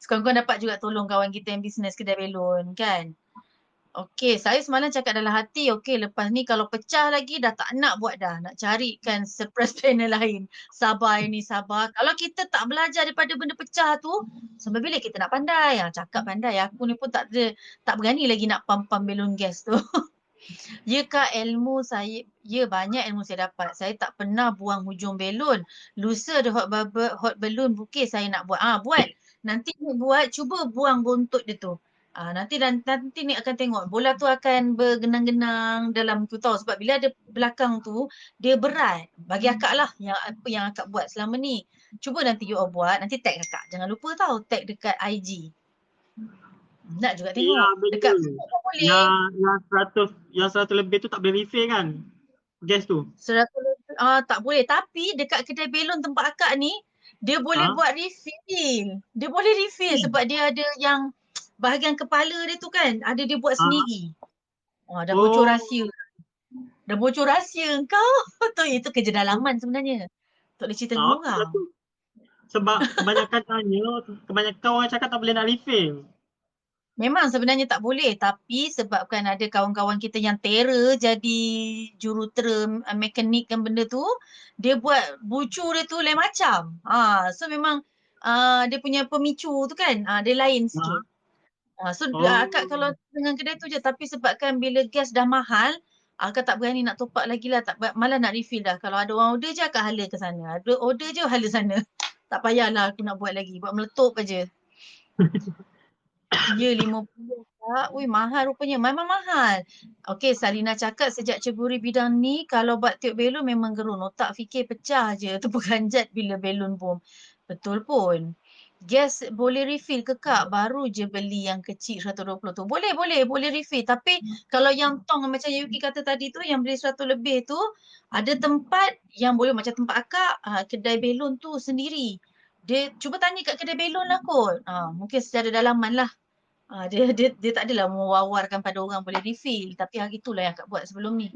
Sekurang-kurang dapat juga tolong kawan kita yang bisnes kedai belon kan. Okey, saya semalam cakap dalam hati, okey lepas ni kalau pecah lagi dah tak nak buat dah. Nak carikan surprise panel lain. Sabar ini, sabar. Kalau kita tak belajar daripada benda pecah tu, sampai bila kita nak pandai? Cakap pandai. Aku ni pun tak berani lagi nak pam-pam belon gas tu. Ya Kak, ilmu saya, ya banyak ilmu saya dapat. Saya tak pernah buang hujung belon. Lusa ada hot balloon bukit saya nak buat. Buat. Nanti ni buat, cuba buang bontot dia tu. Nanti ni akan tengok. Bola tu akan bergenang-genang dalam tu tau. Sebab bila ada belakang tu, dia berat. Bagi akak lah yang apa yang akak buat selama ni. Cuba nanti you all buat. Nanti tag akak. Jangan lupa tau tag dekat IG. Nak juga Ya, tengok. Dekat betul. Facebook pun boleh. Yang 100 lebih tu tak boleh refill kan? Gas tu. 100 lebih, tak boleh. Tapi dekat kedai belon tempat akak ni, dia boleh Ha? buat refill. Dia boleh refill sebab dia ada yang bahagian kepala dia tu kan, ada dia buat Ha? sendiri. Dah bocor Oh, rahsia. Dah bocor rahsia kau. Itu kerja dalaman sebenarnya. Tak boleh cerita dengan okey lah orang. tu. Sebab kebanyakan orang cakap tak boleh nak refill. Memang sebenarnya tak boleh tapi sebabkan ada kawan-kawan kita yang terror jadi jurutera mekanik kan benda tu, dia buat bucu dia tu lain macam. So memang dia punya pemicu tu kan, dia lain sikit. Ha? So akak Oh, kalau dengan kedai tu je tapi sebabkan bila gas dah mahal, akak tak berani nak top up lagi lah, malah nak refill dah. Kalau ada orang order je akak hala ke sana. Ada order je hala sana. Tak payahlah aku nak buat lagi, buat meletup aja. Ya, 50 Kak. Ui, mahal rupanya. Memang mahal. Okey, Salina cakap sejak ceburi bidang ni, kalau buat tiup belon memang gerun. Otak fikir pecah je. Tepuk ganjat bila belon bom. Betul pun. Gas boleh refill ke Kak? Baru je beli yang kecil 120 tu. Boleh refill. Tapi kalau yang tong macam Yuki kata tadi tu, yang beli 100 lebih tu, ada tempat yang boleh macam tempat akak, kedai belon tu sendiri. Dia cuba tanya kat kedai belon lah kot. Mungkin secara dalaman lah. Dia tak adalah mewawarkan pada orang boleh refill. Tapi hari itulah yang akak buat sebelum ni.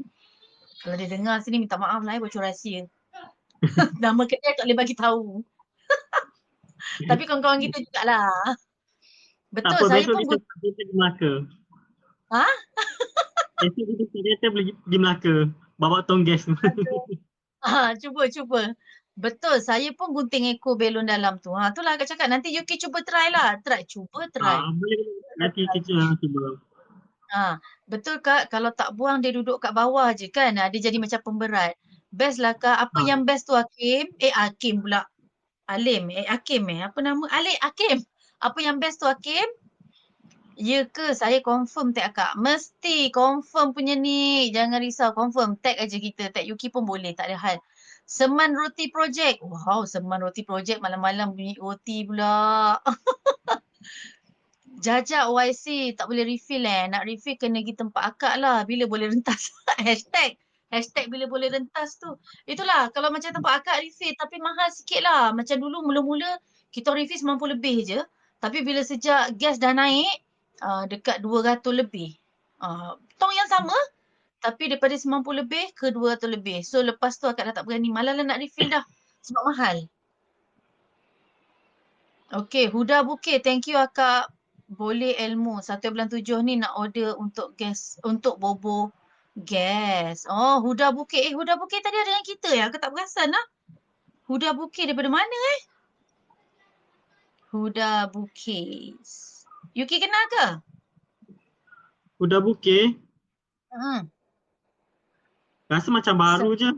Kalau dia dengar sini minta maaf lah bocor rahsia. Nama kedai tak boleh bagi tahu. Tapi kawan-kawan kita jugalah. tak Betul, apa. saya Besok pun kita pergi Melaka. Ha? Besok kita pergi Melaka. Bawa tong gas tu. Cuba. Betul, saya pun gunting ekor belon dalam tu. Itulah akak cakap. Nanti Yuki cuba try lah. Cuba try. Boleh. Nanti kita cuba. Betul Kak, kalau tak buang dia duduk kat bawah je kan. Dia jadi macam pemberat. Best lah Kak. Apa Ha. yang best tu Hakim? Hakim pula. Alim. Hakim Apa nama? Hakim. Apa yang best tu Hakim? Ya ke? Saya confirm tag akak. Mesti confirm punya ni. Jangan risau. Confirm. Tag aja kita. Tag Yuki pun boleh. Tak ada hal. Seman Roti Project. Wow, Seman Roti Project malam-malam bunyi roti pula. Jajak YC tak boleh refill Nak refill kena pergi tempat akak lah. Bila boleh rentas. Hashtag bila boleh rentas tu. Itulah kalau macam tempat akak refill tapi mahal sikit lah. Macam dulu mula-mula kita refill 90 lebih je. Tapi bila sejak gas dah naik dekat 200 lebih. Tong yang sama tapi daripada 90 lebih ke 200 lebih. So lepas tu akak dah tak berani. Malah lah nak refill dah. Sebab mahal. Okay, Huda Bukit. Thank you akak. Boleh ilmu. 1/7 ni nak order untuk gas, untuk bobo gas. Huda Bukit. Huda Bukit tadi ada dengan kita ya? Aku tak perasan lah. Huda Bukit daripada mana Huda Bukit. Yuki kenal ke? Udah booking. Hmm. Rasa macam baru je.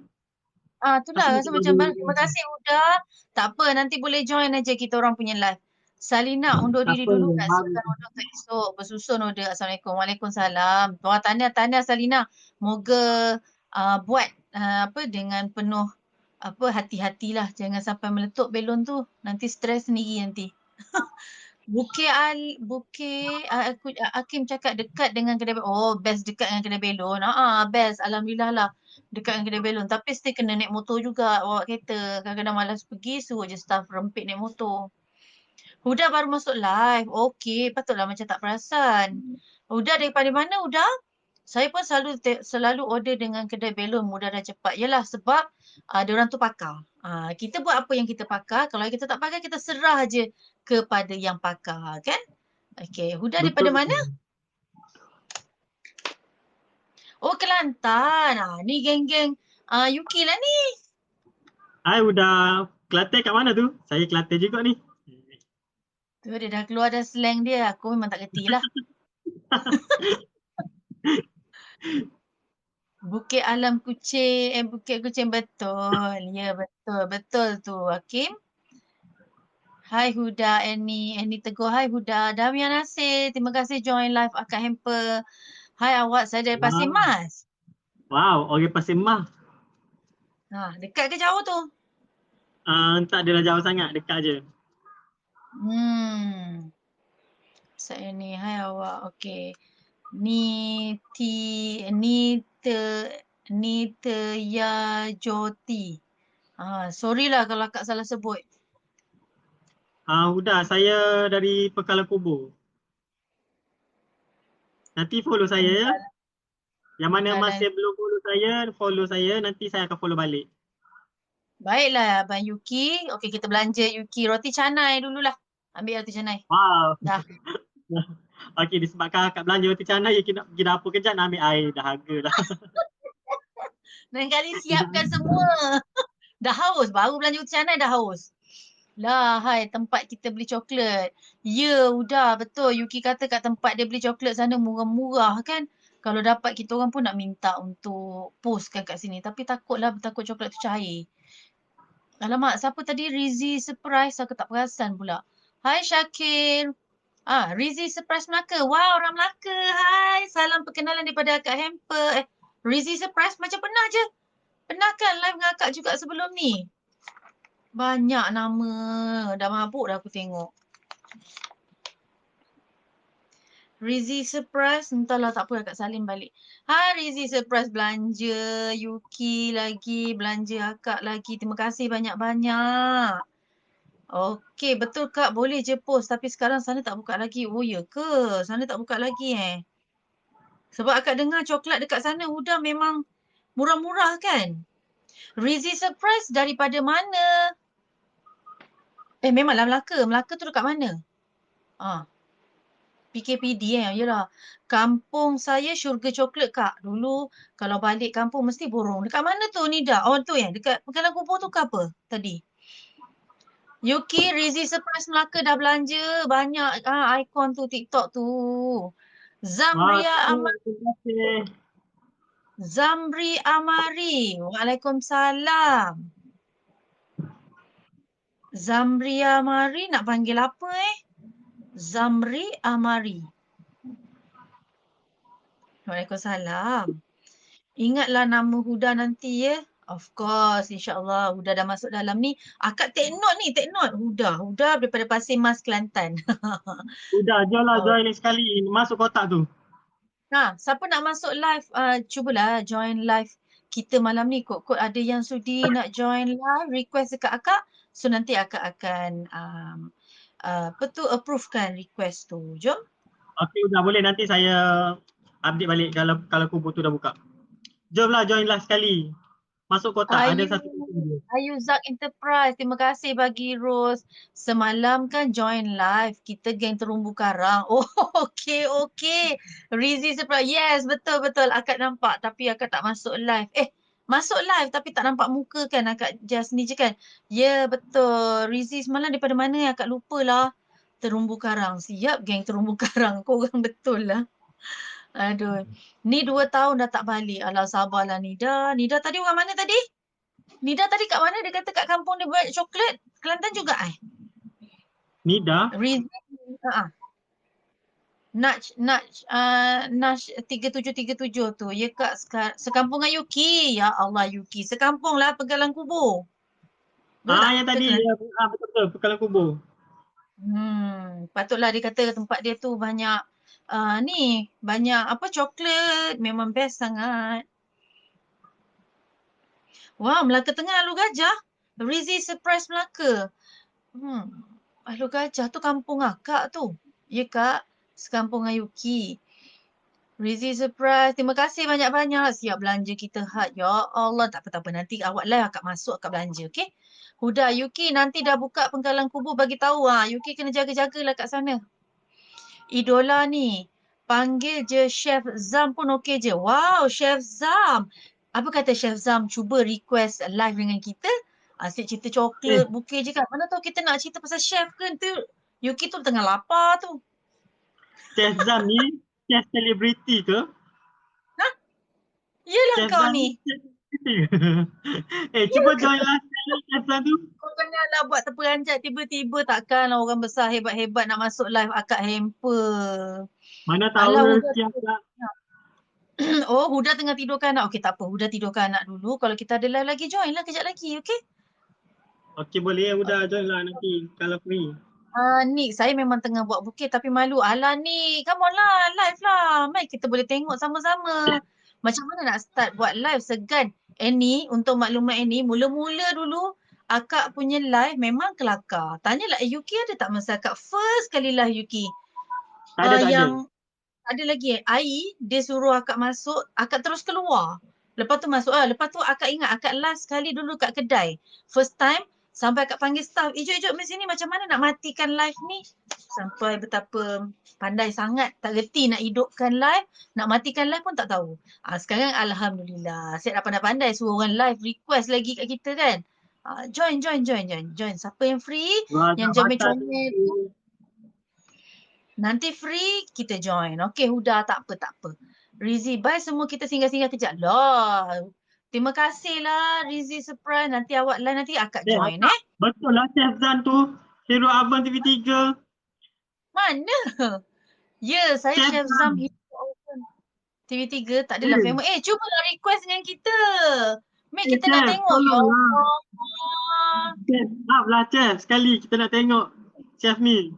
Itulah rasa macam mana. Terima kasih Huda. Tak apa, nanti boleh join aja kita orang punya live. Salina undur Tak diri apa, dulu kat baru. silakan undur untuk esok. Bersusun Huda. Assalamualaikum. Waalaikumsalam. Wah, tahniah Salina. Moga buat dengan penuh hati-hatilah. Jangan sampai meletup belon tu. Nanti stres sendiri nanti. Hakim cakap dekat dengan kedai belon. Oh, best dekat dengan kedai belon. Best. Alhamdulillah lah. Dekat dengan kedai belon. Tapi still kena naik motor juga. Bawa kereta. Kadang-kadang malas pergi. Suruh je staff rempit naik motor. Huda baru masuk live. Okey. Patutlah macam tak perasan. Huda daripada mana Huda? Saya pun selalu order dengan kedai belon mudah dan cepat. Yalah sebab diorang tu pakar. Kita buat apa yang kita pakar. Kalau kita tak pakar, kita serah je kepada yang pakar. Kan? Okey. Huda daripada Betul. mana? Oh, Kelantan. Ni geng-geng Yuki lah ni. Hai, udah Kelantan kat mana tu? Saya Kelantan juga ni. Tu dia dah keluar dah slang dia. Aku memang tak kerti lah. Bukit Alam Kucing. Bukit Kucing betul. Ya, betul. Betul tu, Hakim. Hai Huda, Annie tegur. Hai Huda, Damian Nasir. Terima kasih join live Akak Hamper. Hai awak, saya dari Pasir Mas. Wow, orang Pasir Mas. Dekat ke jauh tu? Tak adalah jauh sangat, dekat je. Saya ni, hai awak. Okey. Nitya Joti. Sorry lah kalau akak salah sebut. Udah, saya dari Pekalan Kubur. Nanti follow saya ya. Yang mana masih belum follow saya, nanti saya akan follow balik. Baiklah Abang Yuki. Okey, kita belanja Yuki roti canai dululah. Ambil roti canai. Wow. Dah. Okey, disebabkan akak belanja roti canai, kita nak pergi dapur kejap nak ambil air. Dahaga dah. Lain kali siapkan semua. Dah haus. Baru belanja roti canai dah haus. Lah, hai tempat kita beli coklat. Ya, udah betul. Yuki kata kat tempat dia beli coklat sana murah-murah kan. Kalau dapat kita orang pun nak minta untuk postkan kat sini. Tapi takut coklat tu cair. Alamak, siapa tadi? Rizy Surprise. Aku tak perasan pula. Hai Syakir. Rizy Surprise Melaka. Wow, orang Melaka. Hai, salam perkenalan daripada Akak Hamper. Rizy Surprise macam pernah je. Pernah kan live dengan Akak juga sebelum ni? Banyak nama. Dah mabuk dah aku tengok. Rizy Surprise. Entahlah tak apa Akak salin balik. Hai Rizy Surprise belanja. Yuki lagi. Belanja Akak lagi. Terima kasih banyak-banyak. Okey, betul Kak. Boleh je post. Tapi sekarang sana tak buka lagi. Oh ya ke? Sana tak buka lagi Sebab Akak dengar coklat dekat sana Huda memang murah-murah kan? Rizy Surprise daripada mana? Memanglah Melaka. Melaka tu dekat mana? PKPD Yelah. Kampung saya syurga coklat Kak. Dulu kalau balik kampung mesti borong. Dekat mana tu Nida? Oh tu dekat Pekalan Kubur tu ke apa tadi? Yuki, Rizy Surprise Melaka dah belanja. Banyak ikon tu TikTok tu. Zamri Amari. Waalaikumsalam. Zamri Amari nak panggil apa Zamri Amari. Waalaikumsalam. Ingatlah nama Huda nanti Of course, insyaAllah Huda dah masuk dalam ni. Akak take note. Huda daripada Pasir Mas, Kelantan. Udah, jomlah join sekali. Masuk kotak tu. Siapa nak masuk live, cubalah join live kita malam ni. Kod ada yang sudi nak join live, request dekat Akak. So nanti Akak akan approvekan request tu. Jom. Okey, udah boleh. Nanti saya update balik kalau kubur tu dah buka. Jomlah join live sekali. Masuk kotak. Ada satu Ayu Zak Enterprise. Terima kasih bagi Rose. Semalam kan join live. Kita geng terumbu karang. Oh, okey. Rizy Surprise. Yes, betul. Akak nampak tapi akak tak masuk live. Masuk live tapi tak nampak muka kan. Akak just ni je kan. Ya, betul. Rizy semalam daripada mana akak lupa lah. Terumbu karang. Siap geng terumbu karang. Korang betul lah. Aduh. Ni 2 tahun dah tak balik. Alah sabarlah Nida. Nida tadi orang mana tadi? Nida tadi kat mana? Dia kata kat kampung dia buat coklat. Kelantan juga Nida, Riz. Nach 3737 tu. Ya kat sekampung dengan Yuki. Ya Allah Yuki. Sekampung lah Pegalang Kubur. Betul tak? yang Ke tadi, Kelantan? betul-betul, Pekalan Kubur. Patutlah dia kata tempat dia tu banyak banyak apa coklat. Memang best sangat. Wah, Melaka Tengah Alur Gajah. Rizie surprise Melaka. Alur Gajah tu kampung akak tu. Ya kak? Sekampung dengan Yuki. Rizie surprise. Terima kasih banyak-banyak. Siap belanja kita had. Ya Allah. Tak apa-apa. Nanti awak live akak masuk akak belanja. Okay? Huda, Yuki nanti dah buka Penggalan Kubur bagi tahu. Yuki kena jaga-jagalah kat sana. Idola ni. Panggil je Chef Zam pun okey je. Wow, Chef Zam. Apa kata Chef Zam cuba request live dengan kita? Asyik cerita coklat, bukit je kan. Mana tahu kita nak cerita pasal chef ke. Tu Yuki tu tengah lapar tu. Chef Zam ni, chef selebriti ke? Yelah Chef kau Zam ni. ni chef selebriti ke? Cuba join lah channel Chef Zam tu. Kau janganlah buat terperanjat tiba-tiba takkanlah orang besar hebat-hebat nak masuk live akak hamper. Mana tahu Alah Huda rezeki akak. Oh, Huda tengah tidurkan anak. Okey, tak apa. Huda tidurkan anak dulu. Kalau kita ada live lagi, join lah kejap lagi. Okey? Okey, boleh udah join lah nanti kalau free. Ni saya memang tengah buat bukit tapi malu. Alah ni, come on lah, live lah. Mai kita boleh tengok sama-sama. Macam mana nak start buat live segan. Annie, untuk maklumat Annie, mula-mula dulu akak punya live memang kelakar. Tanyalah Yuki ada tak masa akak first kali live Yuki? Tak ada. Yang ada lagi Ai, dia suruh akak masuk, akak terus keluar. Lepas tu masuk lepas tu akak ingat akak last kali dulu kat kedai. First time sampai akak panggil staff, "Ijok mari sini macam mana nak matikan live ni?" Sampai betapa pandai sangat, tak reti nak hidupkan live, nak matikan live pun tak tahu. Sekarang alhamdulillah, saya dah pandai-pandai suruh orang live request lagi kat kita kan. Join. Siapa yang free, yang comel-comel tu, nanti free, kita join. Okey, Huda, tak apa. Rizie, bye semua. Kita singgah-singgah kejap. Lah. Terima kasihlah Rizie surprise. Nanti awak live, nanti akak join Betul lah Chef Zam tu. Hero Abang TV3. Mana? Ya, saya Chef Zam TV3. Tak adalah famous. Cubalah request dengan kita. Mek, kita nak tengok. Ya Allah. Chef, up lah Chef. Sekali kita nak tengok Chef ni.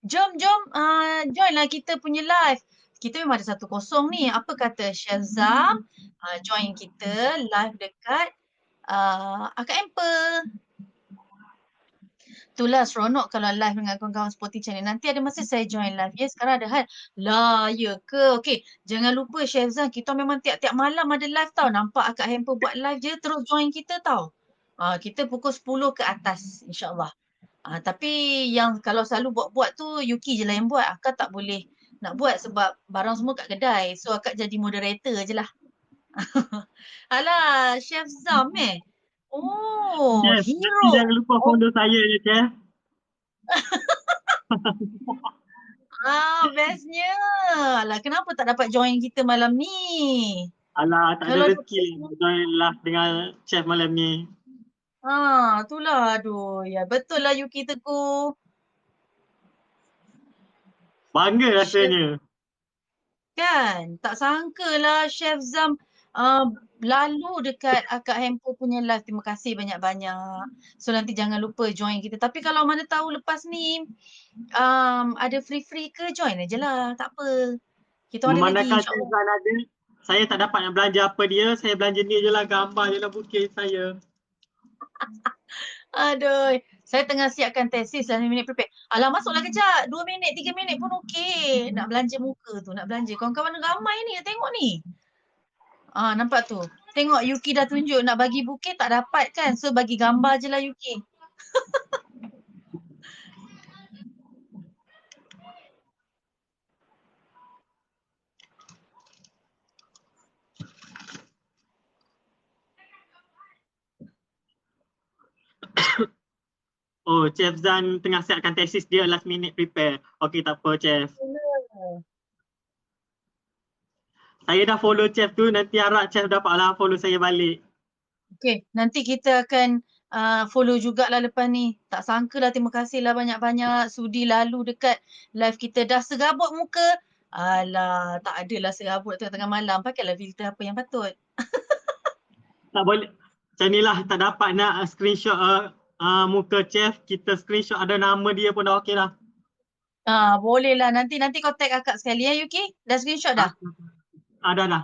Jom. Join lah kita punya live. Kita memang ada 1-0 ni. Apa kata Chef Zam? Join kita live dekat Akak Amper. Itulah seronok kalau live dengan kawan-kawan Sporty Channel. Nanti ada masa saya join live. Ya, sekarang ada hal. Lah, ya ke? Okey, jangan lupa Chef Zam. Kita memang tiap-tiap malam ada live tau. Nampak Akak Hamper buat live je, terus join kita tau. Kita pukul 10 ke atas, insyaAllah. Tapi yang kalau selalu buat-buat tu, Yuki je lah yang buat. Akak tak boleh nak buat sebab barang semua kat kedai. So, akak jadi moderator je lah. Alah, Chef Zam Oh, Chef, hero. jangan lupa follow saya je Chef. Bestnya. Alah, kenapa tak dapat join kita malam ni? Alah, tak Kalau ada rezeki join lah dengan Chef malam ni. Itulah. Aduh, ya betul lah Yuki Teguh. Bangga rasanya. Kan? Tak sangka lah Chef Zam lalu dekat Akak Hamper punya live. Terima kasih banyak-banyak. So nanti jangan lupa join kita. Tapi kalau mana tahu lepas ni ada free-free ke, join aja lah. Tak apa. Kita ada lagi Memandangkan Chef insyaAllah. Zam ada, saya tak dapat nak belanja apa dia. Saya belanja ni je lah, gambar je lah bukit saya. Aduh, saya tengah siapkan tesis lah 5 minit prepare. Alah, masuklah kejap. 2 minit, 3 minit pun okey. Nak belanja muka tu, nak belanja. Kawan-kawan ramai ni, tengok ni. Nampak tu. Tengok Yuki dah tunjuk nak bagi bukit tak dapat kan. So bagi gambar je lah Yuki. Oh, Chef Zam tengah siapkan tesis dia, last minute prepare. Okey, tak apa Chef. Saya dah follow chef tu, nanti harap chef dapatlah follow saya balik. Okay, nanti kita akan follow jugalah lepas ni. Tak sangka lah, terima kasih lah banyak-banyak sudi lalu dekat live kita. Dah serabut muka. Alah, tak adalah serabut tengah-tengah malam. Pakailah filter apa yang patut. Tak boleh. Macam ni lah, tak dapat nak screenshot muka chef. Kita screenshot ada nama dia pun dah okey dah. Boleh lah. Nanti kau tag akak sekali ya, Yuki. Dah screenshot dah? Dah.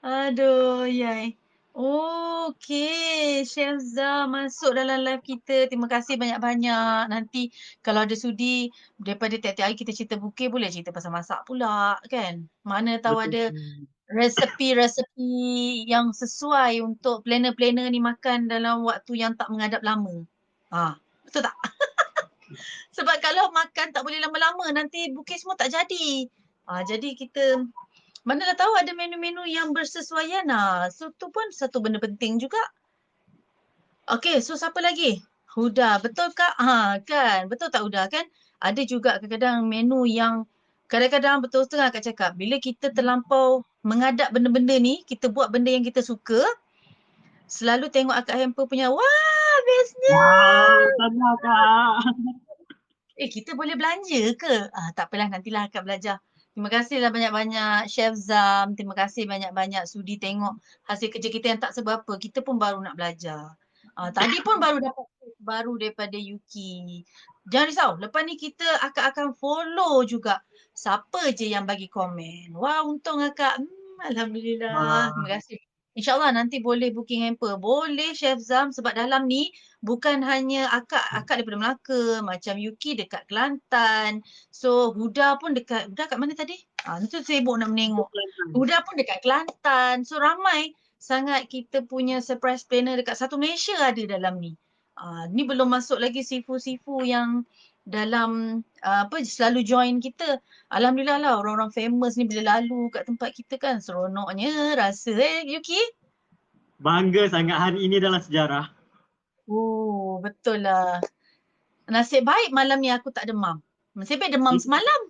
Aduh, yai. Okay, Chef Zam masuk dalam live kita. Terima kasih banyak-banyak. Nanti kalau ada sudi, daripada tiap-tiap hari kita cerita bukit, boleh cerita pasal masak pula kan. Mana tahu ada resepi-resepi yang sesuai untuk planner-planner ni makan dalam waktu yang tak menghadap lama. Betul tak? Sebab kalau makan tak boleh lama-lama, nanti bukit semua tak jadi. Jadi kita mana dah tahu ada menu-menu yang bersesuaian. So tu pun satu benda penting juga. Okay, so siapa lagi? Huda, betul kak? Kan, betul tak Huda kan? Ada juga kadang-kadang menu yang kadang-kadang betul setengah kak cakap. Bila kita terlampau mengadap benda-benda ni, kita buat benda yang kita suka, selalu tengok akak hamper punya, wah bestnya. Wow, tahniah kak. Kita boleh belanja ke? Tak apalah, nantilah akak belajar. Terima kasihlah banyak-banyak Chef Zam. Terima kasih banyak-banyak sudi tengok hasil kerja kita yang tak seberapa. Kita pun baru nak belajar. Tadi pun baru dapat tips baru daripada Yuki. Jangan risau. Lepas ni kita akan follow juga siapa je yang bagi komen. Wah, untung akak. Alhamdulillah. Terima kasih. InsyaAllah nanti boleh booking hamper. Boleh Chef Zam sebab dalam ni bukan hanya akak daripada Melaka, macam Yuki dekat Kelantan. So Huda pun dekat, Huda kat mana tadi? Nanti sibuk nak menengok. Huda pun dekat Kelantan. So ramai sangat kita punya surprise planner dekat satu Malaysia ada dalam ni. Ni belum masuk lagi sifu-sifu yang dalam selalu join kita. Alhamdulillah lah orang-orang famous ni bila lalu kat tempat kita kan seronoknya rasa Yuki? Bangga sangat hari ini dalam sejarah. Betul lah. Nasib baik malam ni aku tak demam. Nasib baik demam semalam.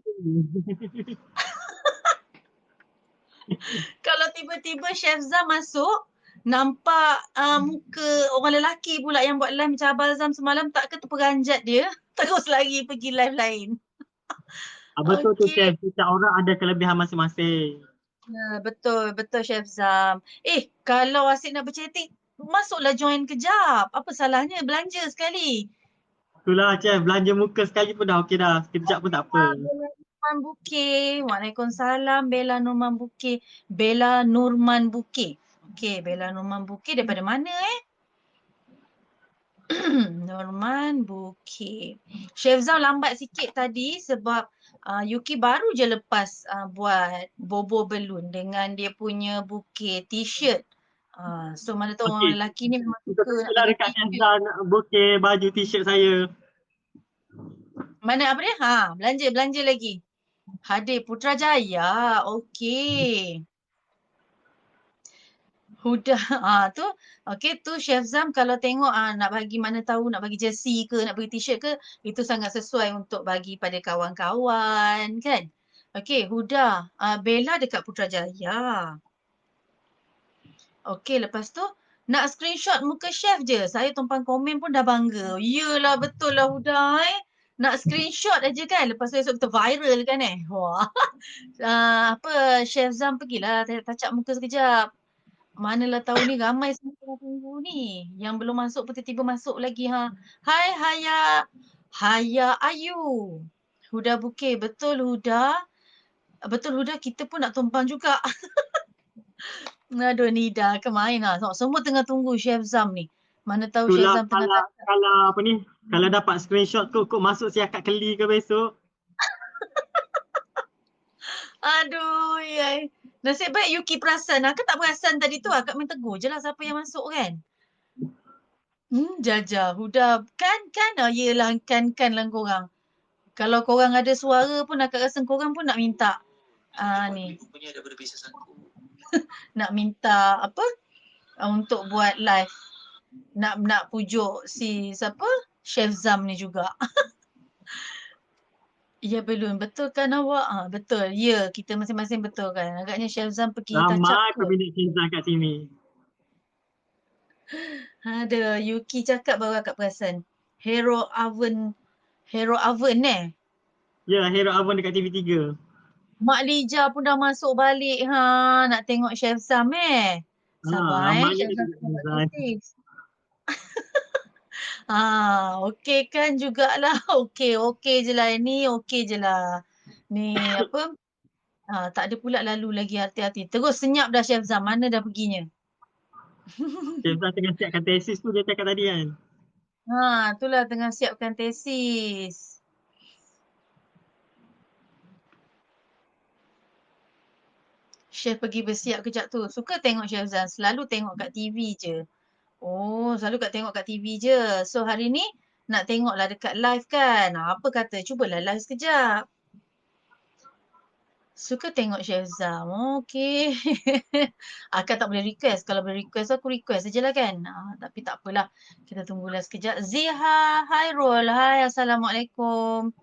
Kalau tiba-tiba Chef Zam masuk, nampak muka orang lelaki pula yang buat live macam Abang Zam semalam, tak ke terperanjat dia, terus lagi pergi live lain. Betul tu chef, setiap orang ada kelebihan masing-masing. Betul Chef Zam. Kalau asyik nak berchatting, masuklah join kejap. Apa salahnya belanja sekali. Itulah chef, belanja muka sekali pun dah okey dah. Sekejap pun tak apa. Bella Nurman Bukit. Waalaikumsalam Bella Nurman Bukit. Bella Nurman Bukit. Okey, Bella Nurman Bukit daripada mana Nurman Bukit. Chef Zam lambat sikit tadi sebab Yuki baru je lepas buat bobo balloon dengan dia punya bukit t-shirt. So mana tahu orang lelaki ni memang Kita suka tengoklah dekat Chef Zam bukit baju t-shirt saya. Mana apa dia? Belanja lagi. Hadir Putrajaya. Okey. Huda. Tu. Okey, tu Chef Zam kalau tengok nak bagi mana tahu nak bagi jersey ke, nak bagi t-shirt ke, itu sangat sesuai untuk bagi pada kawan-kawan kan. Okey, Huda. Bella dekat Putrajaya. Okey, lepas tu nak screenshot muka chef je. Saya tumpang komen pun dah bangga. Yelah, betul lah Huda Nak screenshot aja kan. Lepas tu esok kita viral kan Wah. Chef Zam pergilah touch up muka sekejap. Manalah tahu ni ramai semua tengah tunggu ni. Yang belum masuk pun tiba-tiba masuk lagi Hai Haya Ayu. Huda Bukit. Betul Huda. Kita pun nak tumpang juga. Aduh Nida kemain Semua tengah tunggu Chef Zam ni. Mana tahu Chef Zam tengah kalau dapat screenshot kok masuk si akak keli ke besok. Aduh yai. Nasib baik Yuki perasan. Akak tak perasan tadi tu. Akak main tegur je lah siapa yang masuk kan. Jaja. Huda. Kan. Yelah kan lah korang. Kalau korang ada suara pun akak rasa korang pun nak minta. Ni. Nak minta untuk buat live. Nak pujuk si siapa? Chef Zam ni juga. Ya belum. Betul kan awak? Betul. Ya, kita masing-masing betul kan. Agaknya Chef Zam pergi touch up Ramai kot. peminat Shenzan kat sini. Ada Yuki cakap baru akak perasan. Hero Oven Ya, Hero Avon dekat TV3. Mak Lija pun dah masuk balik nak tengok Chef Zam Sabar Ramainya Chef dia Zam dekat tengok Shenzan. tesis. Okey kan jugalah. Okey je lah ni, okey je lah. Ni apa? Tak ada pula lalu lagi hati-hati. Terus senyap dah Chef Zam. Mana dah perginya? Shenzan tengah siapkan tesis tu dia cakap tadi kan. Itulah tengah siapkan tesis. Chef pergi bersiap kejap tu. Suka tengok Chef Zam. Selalu tengok kat TV je. Oh, selalu tengok kat TV je. So hari ni nak tengoklah dekat live kan. Apa kata? Cubalah live sekejap. Suka tengok Chef Zam. Okey. Akak tak boleh request. Kalau boleh request aku request sajalah kan. Tapi tak apalah. Kita tunggulah sekejap. Ziha, hi Rol. Hai, Assalamualaikum.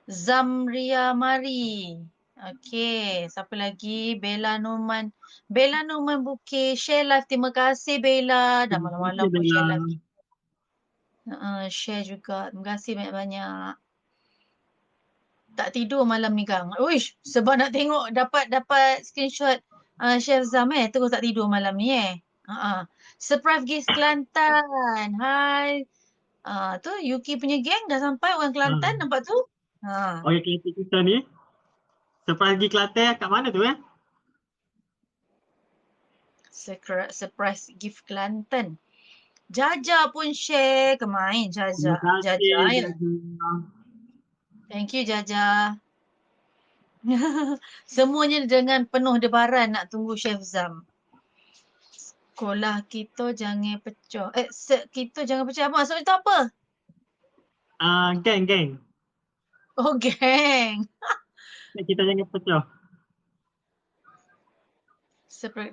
Zamria Mari. Okey, siapa lagi? Bella Norman. Bella Norman Bukit. Share live. Terima kasih Bella. Dah Terima malam-malam kasih pun Bella. share live. Share juga. Terima kasih banyak-banyak. Tak tidur malam ni Kang. Uish, sebab nak tengok dapat screenshot Chef Zam terus tak tidur malam ni Surprise Gigs Kelantan. Hai. Tu Yuki punya geng dah sampai orang Kelantan nampak tu? Okey, Kelantan kita ni. Surprise pergi Kelantan kat mana tu Surprise gift Kelantan. Jaja pun share ke main Terima Jaja. kasih Jaja ya. Jaja. Thank you Jaja. Semuanya dengan penuh debaran nak tunggu Chef Zam. Sekolah kita jangan pecah. Kita jangan pecah. Maksudnya tu apa? Geng. Oh, geng. Kita jangan pecah.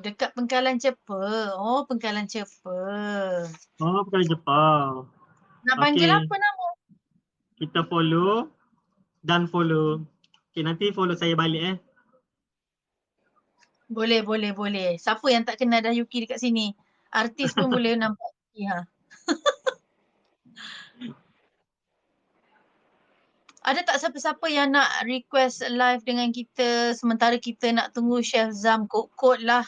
Dekat Pengkalan Cepa. Oh, Pengkalan Cepa. Oh, bukan Jepang. Nak panggil Okey. apa nama? Kita follow dan follow. Okey, nanti follow saya balik Boleh. Siapa yang tak kenal dah Yuki dekat sini? Artis pun boleh nampak Yuki Ada tak siapa-siapa yang nak request live dengan kita sementara kita nak tunggu Chef Zam kod lah.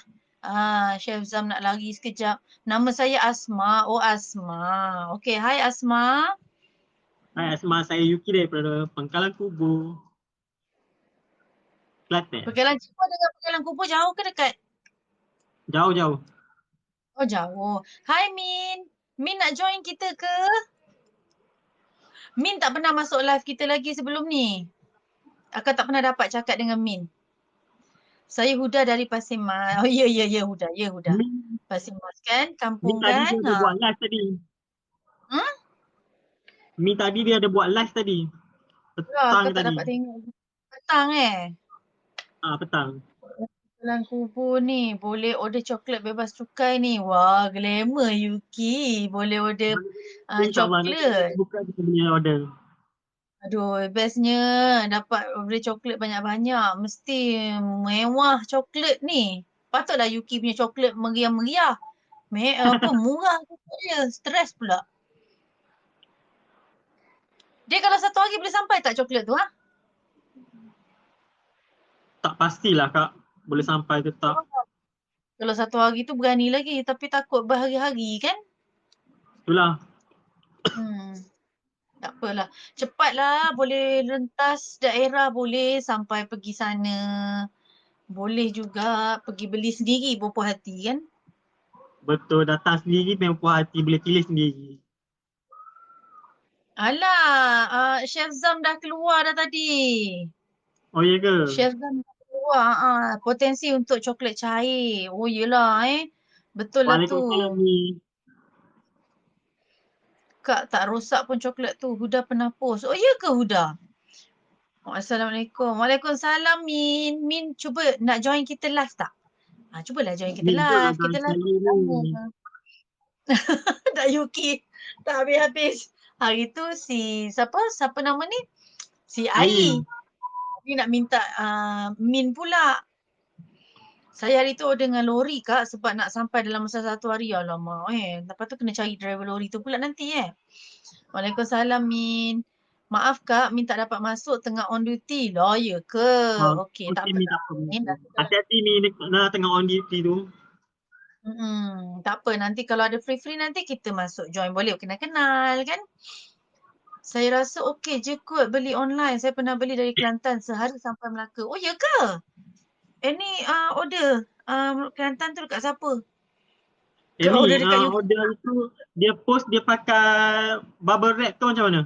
Chef Zam nak lari sekejap. Nama saya Asma. Oh, Asma. Okey, hai Asma. Hai Asma, saya Yuki daripada Pangkalan Kubu. Kelantan. Pengkalan Cepa dengan Pengkalan Kubu jauh ke dekat? Jauh. Oh, jauh. Hai Min. Min nak join kita ke? Min tak pernah masuk live kita lagi sebelum ni. Akak tak pernah dapat cakap dengan Min. Saya Huda dari Pasir Mas. Oh, ya Huda. Pasir Mas kan? Kampung Min tadi kan? dia ada buat live tadi. Min tadi dia ada buat live tadi. Petang Akak tak tadi. dapat tengok. Petang Petang. Dalam kubu ni boleh order coklat bebas cukai ni. Wah, glamour Yuki. Boleh order InsyaAllah nanti coklat. buka kita punya order. Aduh, bestnya dapat order coklat banyak-banyak. Mesti mewah coklat ni. Patutlah Yuki punya coklat meriah-meriah. Murah je. Stres pula. Dia kalau satu hari boleh sampai tak coklat tu Tak pastilah Kak. Boleh sampai ke tak. Kalau satu hari tu berani lagi. Tapi takut berhari-hari kan? Itulah. Tak apalah. Cepatlah boleh rentas daerah boleh sampai pergi sana. Boleh juga pergi beli sendiri berpuas hati kan? Betul, datang sendiri memang puas hati. Boleh pilih sendiri. Alah, Chef Zam dah keluar dah tadi. Oh ya ke? Chef Zam dah keluar. Potensi untuk coklat cair. Oh yelah Betul lah tu. Waalaikumsalam ni. Kak tak rosak pun coklat tu. Huda pernah post. Oh ya ke Huda? Assalamualaikum. Waalaikumsalam Min. Min cuba nak join kita live tak? Cubalah join kita Min, jom live. Kita live ni. Tak Yuki. Tak habis-habis. Hari tu siapa nama ni? Si Ai. Ai. Ni nak minta min pula. Saya hari tu order dengan lori kak sebab nak sampai dalam masa 1 hari. Alamak Lepas tu kena cari driver lori tu pula nanti Waalaikumsalam Min. Maaf kak, Min tak dapat masuk tengah on duty. Lah ya ke? Okey, tak Okey, apa Mi, tak tak apa. apa. Mi. Min nanti kalau Hati-hati Mi tengah on duty tu. tak apa. Nanti kalau ada free-free nanti kita masuk join. Boleh kenal-kenal kan? Saya rasa okey je kot beli online. Saya pernah beli dari Kelantan sehari sampai Melaka. Oh ya ke? Ni order Kelantan tu dekat siapa? Ke Mi, order dekat UK? order itu dia post dia pakai bubble wrap tu macam mana?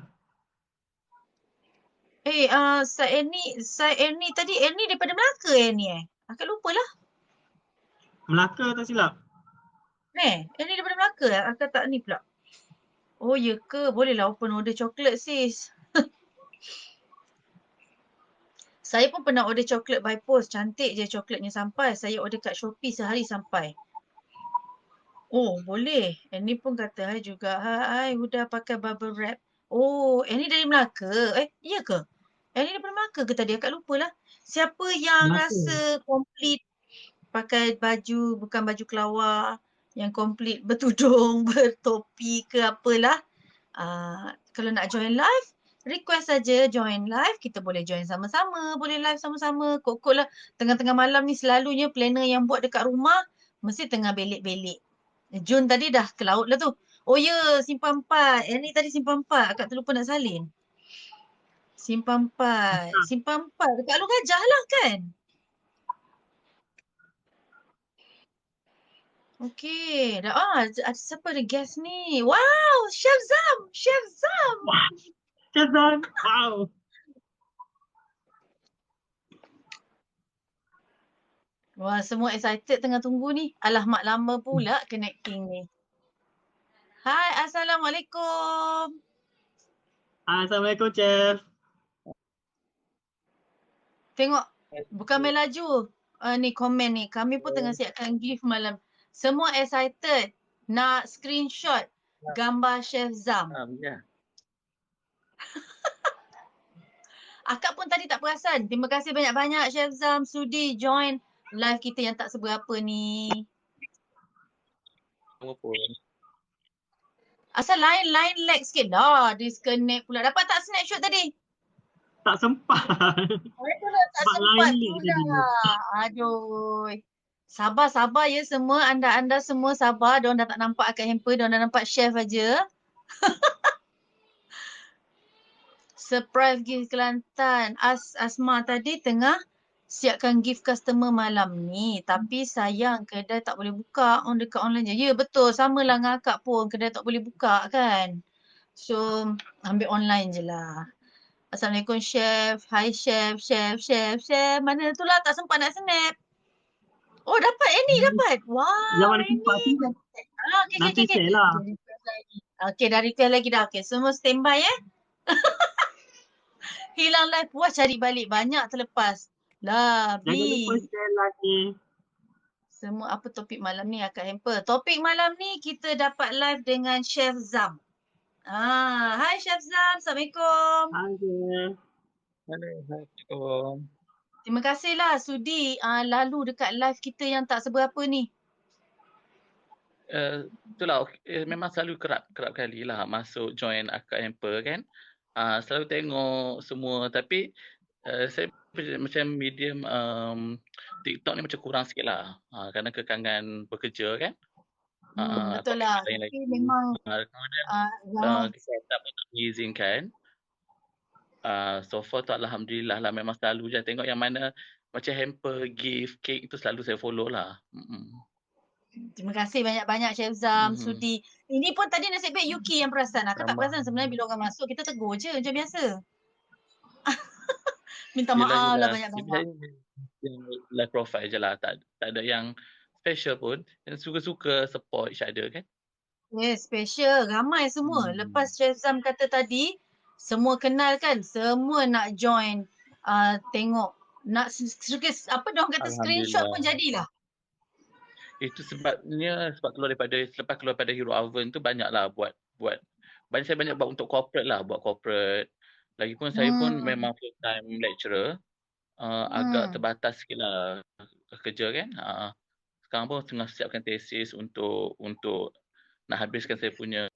Saya Ernie tadi. Ernie daripada Melaka Ernie Akak lupa lah. Melaka tak silap. Ernie daripada Melaka Akak tak ni pula. Oh ya ke? Bolehlah open order coklat sis. Saya pun pernah order coklat by post. Cantik je coklatnya sampai. Saya order kat Shopee sehari sampai. Oh boleh. Ernie pun kata hai juga. Hai Huda pakai bubble wrap. Oh Ernie dari Melaka. Iya ke? Ernie daripada Melaka ke tadi? Akak lupa lah. Siapa yang Melaka. rasa complete pakai baju, bukan baju kelawar, yang complete bertudung, bertopi ke apalah. Kalau nak join live, request saja join live. Kita boleh join sama-sama, boleh live sama-sama. Kok-kok lah tengah-tengah malam ni selalunya planner yang buat dekat rumah mesti tengah belik-belik. Jun tadi dah ke laut lah tu. Oh ya, Simpang 4. Yang ni tadi Simpang 4. Akak terlupa nak salin. Simpang 4. Simpang 4 dekat Alur Gajah lah kan? Okey. Dah ada siapa ada guest ni? Wow, Chef Zam. Chef Zam. Wah, Syazan. Wow. Wah, semua excited tengah tunggu ni. Alah, mak lama pula connecting ni. Hai, Assalamualaikum. Assalamualaikum, Chef. Tengok, bukan main laju. Ni komen ni. Kami pun tengah siapkan gift malam. Semua excited nak screenshot gambar Chef Zam. Ya. Akak pun tadi tak perasan. Terima kasih banyak-banyak Chef Zam sudi join live kita yang tak seberapa ni. Apa pun. Asal lain lag sikit dah. Disconnect pula. Dapat tak snapshot tadi? Tak sempat. Itulah tak Sebab sempat lain link tadi. pula. Aduh. Sabar ya semua. Anda semua sabar. Diorang dah tak nampak akak hamper. Diorang dah nampak chef aja. Surprise gift Kelantan. Asma tadi tengah siapkan gift customer malam ni. Tapi sayang kedai tak boleh buka dekat online je. Ya betul. Samalah dengan akak pun. Kedai tak boleh buka kan. So ambil online je lah. Assalamualaikum Chef. Hai Chef. Mana tu lah tak sempat nak snap. Oh dapat dapat. Wow Yang mana sempat tu nanti Okay. share lah. Okay dah request lagi dah. Okay semua standby Hilang live puas cari balik. Banyak terlepas. Lah Jangan lupa Bi. share lagi. Semua apa topik malam ni akak hamper. Topik malam ni kita dapat live dengan Chef Zam. Hai Chef Zam. Assalamualaikum. Hai, Chef. Assalamualaikum. Terima kasihlah sudi lalu dekat live kita yang tak seberapa ni. Itulah memang selalu kerap kali lah masuk join akak hamper kan. Selalu tengok semua tapi saya macam medium TikTok ni macam kurang sikit lah. Kerana kekangan bekerja kan. Betul lah. Lain Tapi lagi. memang Kemudian setup tak mengizinkan. So far tu alhamdulillah lah memang selalu je tengok yang mana macam hamper, gift, cake tu selalu saya follow lah. Terima kasih banyak-banyak Chef Zam sudi. Ini pun tadi nasib baik Yuki yang perasan. Aku tak perasan sebenarnya bila orang masuk kita tegur je macam biasa. Minta maaf lah banyak-banyak. Live profile je lah. Tak ada yang special pun. Yang suka-suka support each other kan. Yes, special. Ramai semua. Lepas Chef Zam kata tadi, semua kenal kan? Semua nak join tengok. Nak apa diorang kata screenshot pun jadilah. Itu sebabnya selepas keluar daripada Hero Oven tu banyaklah buat saya banyak buat untuk corporate lah, buat corporate Lagipun saya pun memang full time lecturer. Agak terbatas sikit lah kerja kan. Sekarang pun tengah siapkan tesis untuk nak habiskan saya punya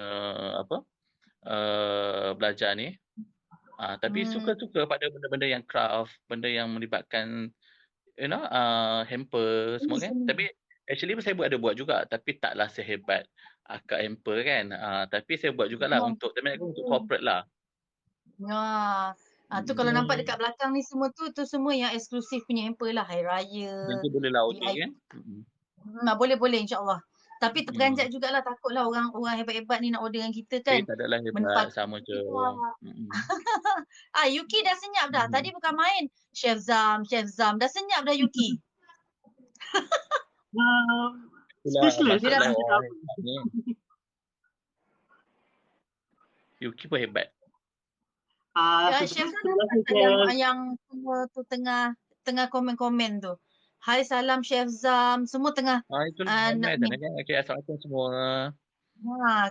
belajar ni. Tapi suka pada benda-benda yang craft, benda yang melibatkan hamper semua kan. Tapi actually saya ada buat juga, tapi taklah sehebat akak hamper kan. Tapi saya buat jugalah untuk corporate lah. Tu kalau nampak dekat belakang ni semua tu semua yang eksklusif punya hamper lah. Hari Raya. Nanti boleh lah order kan. Boleh insyaAllah. Tapi terperanjat jugalah, takutlah orang hebat-hebat ni nak order dengan kita kan. Tak adalah hebat, sama je. Yuki dah senyap dah. Tadi bukan main. Chef Zam. Dah senyap dah Yuki. Speechless. Yuki pun hebat. Chef Zam yang semua tu tengah komen-komen tu. Hai, salam Chef Zam. Semua tengah Itu nak kan. Okay, assalamualaikum semua.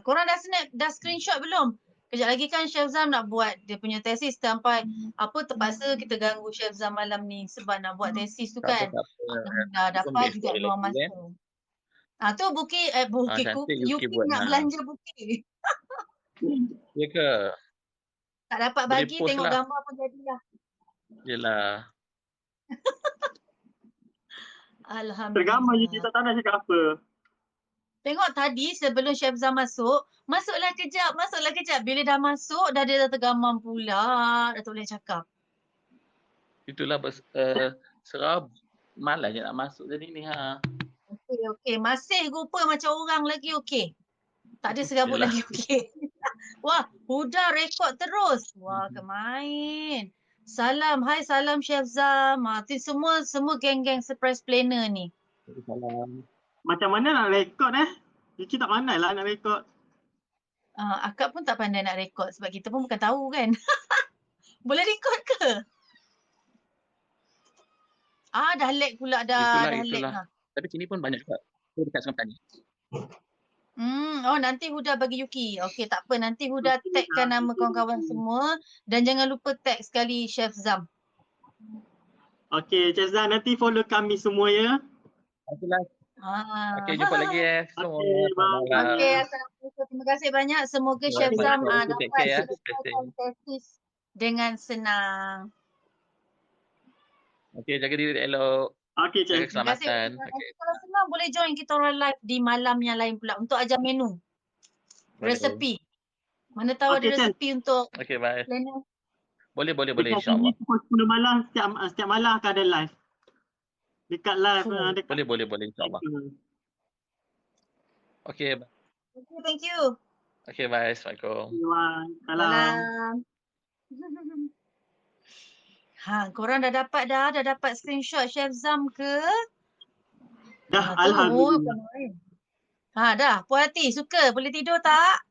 Korang dah screenshot belum? Kejap lagi kan Chef Zam nak buat dia punya tesis sampai terpaksa kita ganggu Chef Zam malam ni sebab nak buat tesis tu kan. Dah dapat juga luang masa. Tu Buki Yuki nak belanja Buki. Ya ke? Tak dapat bagi, tengok lah gambar pun jadilah. Yelah. Alhamdulillah. Tergambar je, kita tak nak cakap apa. Tengok tadi sebelum Chef Zam masuklah kejap. Bila dah masuk, dia dah tergamam pula. Dah tak boleh cakap. Itulah serab. Malas je nak masuk tadi ni. Okey. Masih rupa macam orang lagi okey. Tak ada serabut lagi okey. Wah, Huda rekod terus. Wah, kemain. Hai salam Chef Zam. Semua geng-geng surprise planner ni. Salam. Macam mana nak rekod Yuki tak pandai lah nak rekod. Akak pun tak pandai nak rekod sebab kita pun bukan tahu kan. Boleh rekod ke? Dah lag pula dah. Itulah. Tapi sini pun banyak juga. Saya dekat Sungai Petani. Nanti Huda bagi Yuki. Okey, tak apa. Nanti Huda tagkan nama kawan-kawan semua. Dan jangan lupa tag sekali Chef Zam. Okey, Chef Zam nanti follow kami semua ya. Okey, jumpa lagi semua. Okey, assalamualaikum. Terima kasih banyak. Semoga Chef Zam dapat selesaikan tesis dengan senang. Okey, jaga diri elok. Okey, Chef. Jaga keselamatan. Kalau senang boleh join kita orang live di malam yang lain pula untuk ajar menu. Resepi. Mana tahu ada resepi untuk bye. planner. Boleh insya-Allah. Pukul 10 malam setiap malam akan ada live. Dekat live boleh insya-Allah. Okey. Thank you. Okey, bye. Assalamualaikum. Salam. Korang dah dapat screenshot Chef Zam ke? Dah, alhamdulillah. Dah. Puas hati, suka. Boleh tidur tak?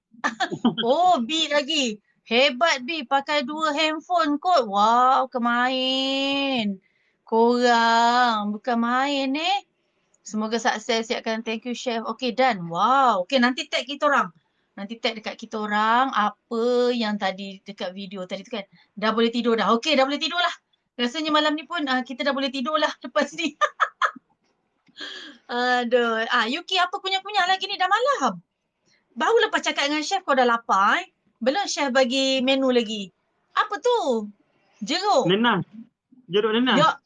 B lagi. Hebat B, pakai 2 handphone kot. Wow, kemain. Korang, bukan main Semoga sukses, siapkan. Thank you Chef. Okay, done. Wow. Okay, nanti tag kita orang. Nanti tag dekat kita orang apa yang tadi dekat video tadi tu kan. Dah boleh tidur dah. Okay, dah boleh tidur lah. Rasanya malam ni pun kita dah boleh tidur lah lepas ni. Aduh. Yuki apa kunyah-kunyah lagi ni, dah malam. Baru lepas cakap dengan chef kau dah lapar Belum chef bagi menu lagi. Apa tu? Jeruk. Nenas. Jeruk nenas. Ya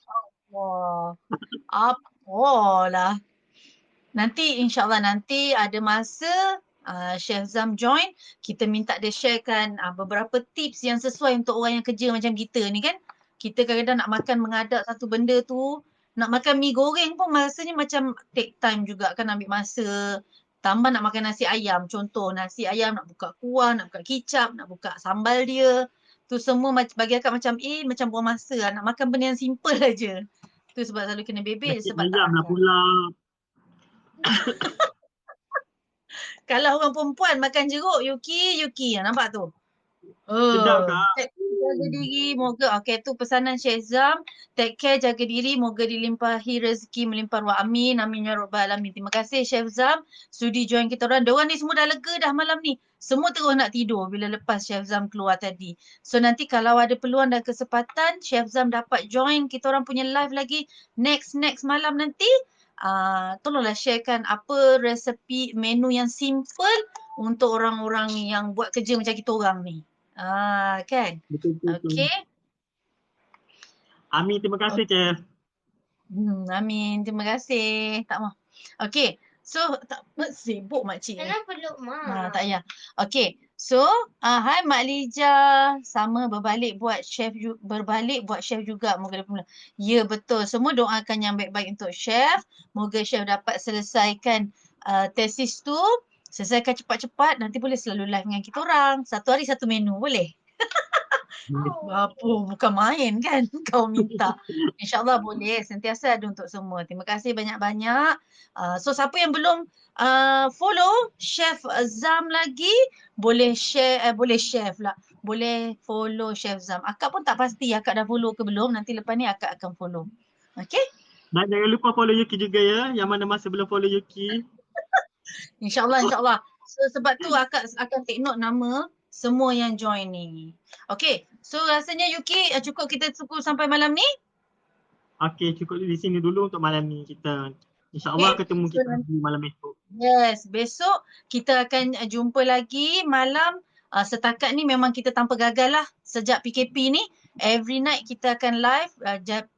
Allah. Apalah. Nanti insyaAllah nanti ada masa Chef Zam join, kita minta dia sharekan beberapa tips yang sesuai untuk orang yang kerja macam kita ni kan. Kita kadang-kadang nak makan mengadap satu benda tu, nak makan mi goreng pun rasanya macam take time juga kan, ambil masa. Tambah nak makan nasi ayam, contoh nasi ayam nak buka kuah, nak buka kicap, nak buka sambal dia. Tu semua bagi akak macam buang masa lah. Nak makan benda yang simple aja. Tu sebab selalu kena bebel sebab ayam lah pula. Kalau orang perempuan makan jeruk, Yuki nampak tu. Sedap tak? jaga diri. Moga, okay, tu pesanan Syekh Zam. Take care, jaga diri. Moga dilimpahi rezeki, melimpah ruah. Amin. Amin ya Rabbal Alamin. Terima kasih Syekh Zam sudi join kita orang. Diorang ni semua dah lega dah malam ni. Semua terus nak tidur bila lepas Syekh Zam keluar tadi. So nanti kalau ada peluang dan kesempatan, Syekh Zam dapat join kita orang punya live lagi next malam nanti. Tolonglah sharekan apa resepi menu yang simple untuk orang-orang yang buat kerja macam kita orang ni. Kan? Betul. Okay. Amin, terima kasih Chef. Amin. Terima kasih. Tak mau. Okay. So, tak sibuk makcik. Kenapa peluk mak? Tak payah. Okay. So, hai Mak Lija. Sama berbalik buat chef juga. Moga dia pula. Ya, betul. Semua doakan yang baik-baik untuk chef. Moga chef dapat selesaikan tesis tu. Selesaikan cepat-cepat. Nanti boleh selalu live dengan kita orang. Satu hari satu menu. Boleh? Apa, bukan main kan kau minta. InsyaAllah boleh. Sentiasa ada untuk semua. Terima kasih banyak-banyak. So siapa yang belum follow Chef Zam lagi, boleh share, boleh follow Chef Zam. Akak pun tak pasti akak dah follow ke belum. Nanti lepas ni akak akan follow. Okay? Dan jangan lupa follow Yuki juga ya. Yang mana masih belum follow Yuki. InsyaAllah. So sebab tu akak akan take note nama semua yang join ni. Okay. So rasanya Yuki cukup kita tunggu sampai malam ni? Okay, cukup di sini dulu untuk malam ni kita. InsyaAllah ketemu kita di malam esok. Yes, besok kita akan jumpa lagi malam. Setakat ni memang kita tanpa gagal lah sejak PKP ni. Every night kita akan live.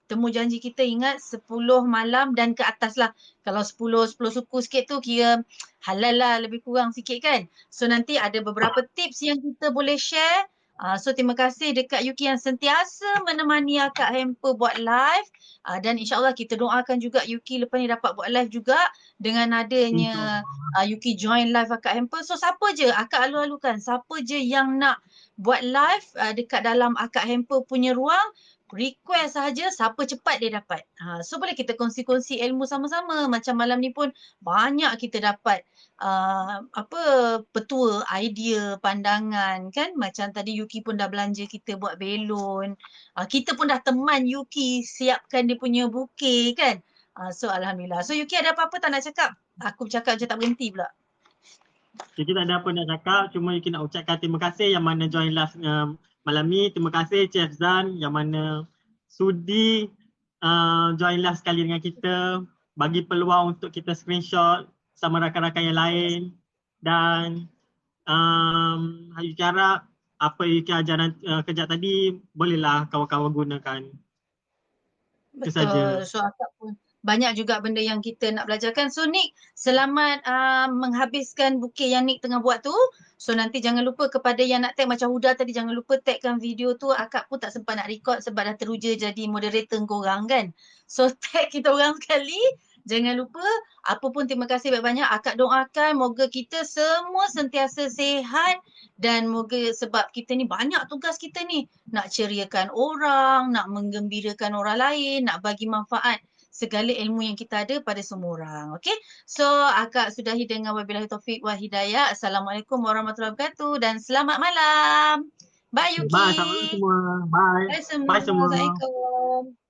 Temu janji kita ingat 10 malam dan ke atas lah. Kalau 10 suku sikit tu kira halal lah, lebih kurang sikit kan. So nanti ada beberapa tips yang kita boleh share. So terima kasih dekat Yuki yang sentiasa menemani Akak Hamper buat live. Dan insyaAllah kita doakan juga Yuki lepas ni dapat buat live juga dengan adanya Yuki join live Akak Hamper. So siapa je, Akak alu-alukan, siapa je yang nak buat live dekat dalam Akak Hamper punya ruang, request sahaja, siapa cepat dia dapat. So boleh kita kongsi-kongsi ilmu sama-sama. Macam malam ni pun banyak kita dapat petua, idea, pandangan kan. Macam tadi Yuki pun dah belanja kita buat belon. Kita pun dah teman Yuki siapkan dia punya bouquet kan. So Alhamdulillah. So Yuki ada apa-apa tak nak cakap? Aku bercakap je tak berhenti pula. Yuki tak ada apa nak cakap. Cuma Yuki nak ucapkan terima kasih yang mana join live malam ni. Terima kasih Chef Zan yang mana sudi join live sekali dengan kita. Bagi peluang untuk kita screenshot sama rakan-rakan yang lain. Dan Yuki harap apa Yuki ajaran kejap tadi bolehlah kawan-kawan gunakan. Itu saja. So akak pun banyak juga benda yang kita nak belajarkan. So Nick, selamat menghabiskan bukit yang Nick tengah buat tu. So nanti jangan lupa kepada yang nak tag macam Huda tadi, jangan lupa tagkan video tu. Akak pun tak sempat nak record sebab dah teruja jadi moderator korang kan. So tag kita orang sekali. Jangan lupa, apa pun terima kasih banyak-banyak. Akak doakan moga kita semua sentiasa sihat dan moga sebab kita ni banyak tugas kita ni. Nak ceriakan orang, nak menggembirakan orang lain, nak bagi manfaat segala ilmu yang kita ada pada semua orang. Okay? So akak sudahi dengan wabillahi taufiq wa hidayah. Assalamualaikum warahmatullahi wabarakatuh dan selamat malam. Bye Yuki. Bye semua. Bye. Bye semua. Bye semua. Assalamualaikum.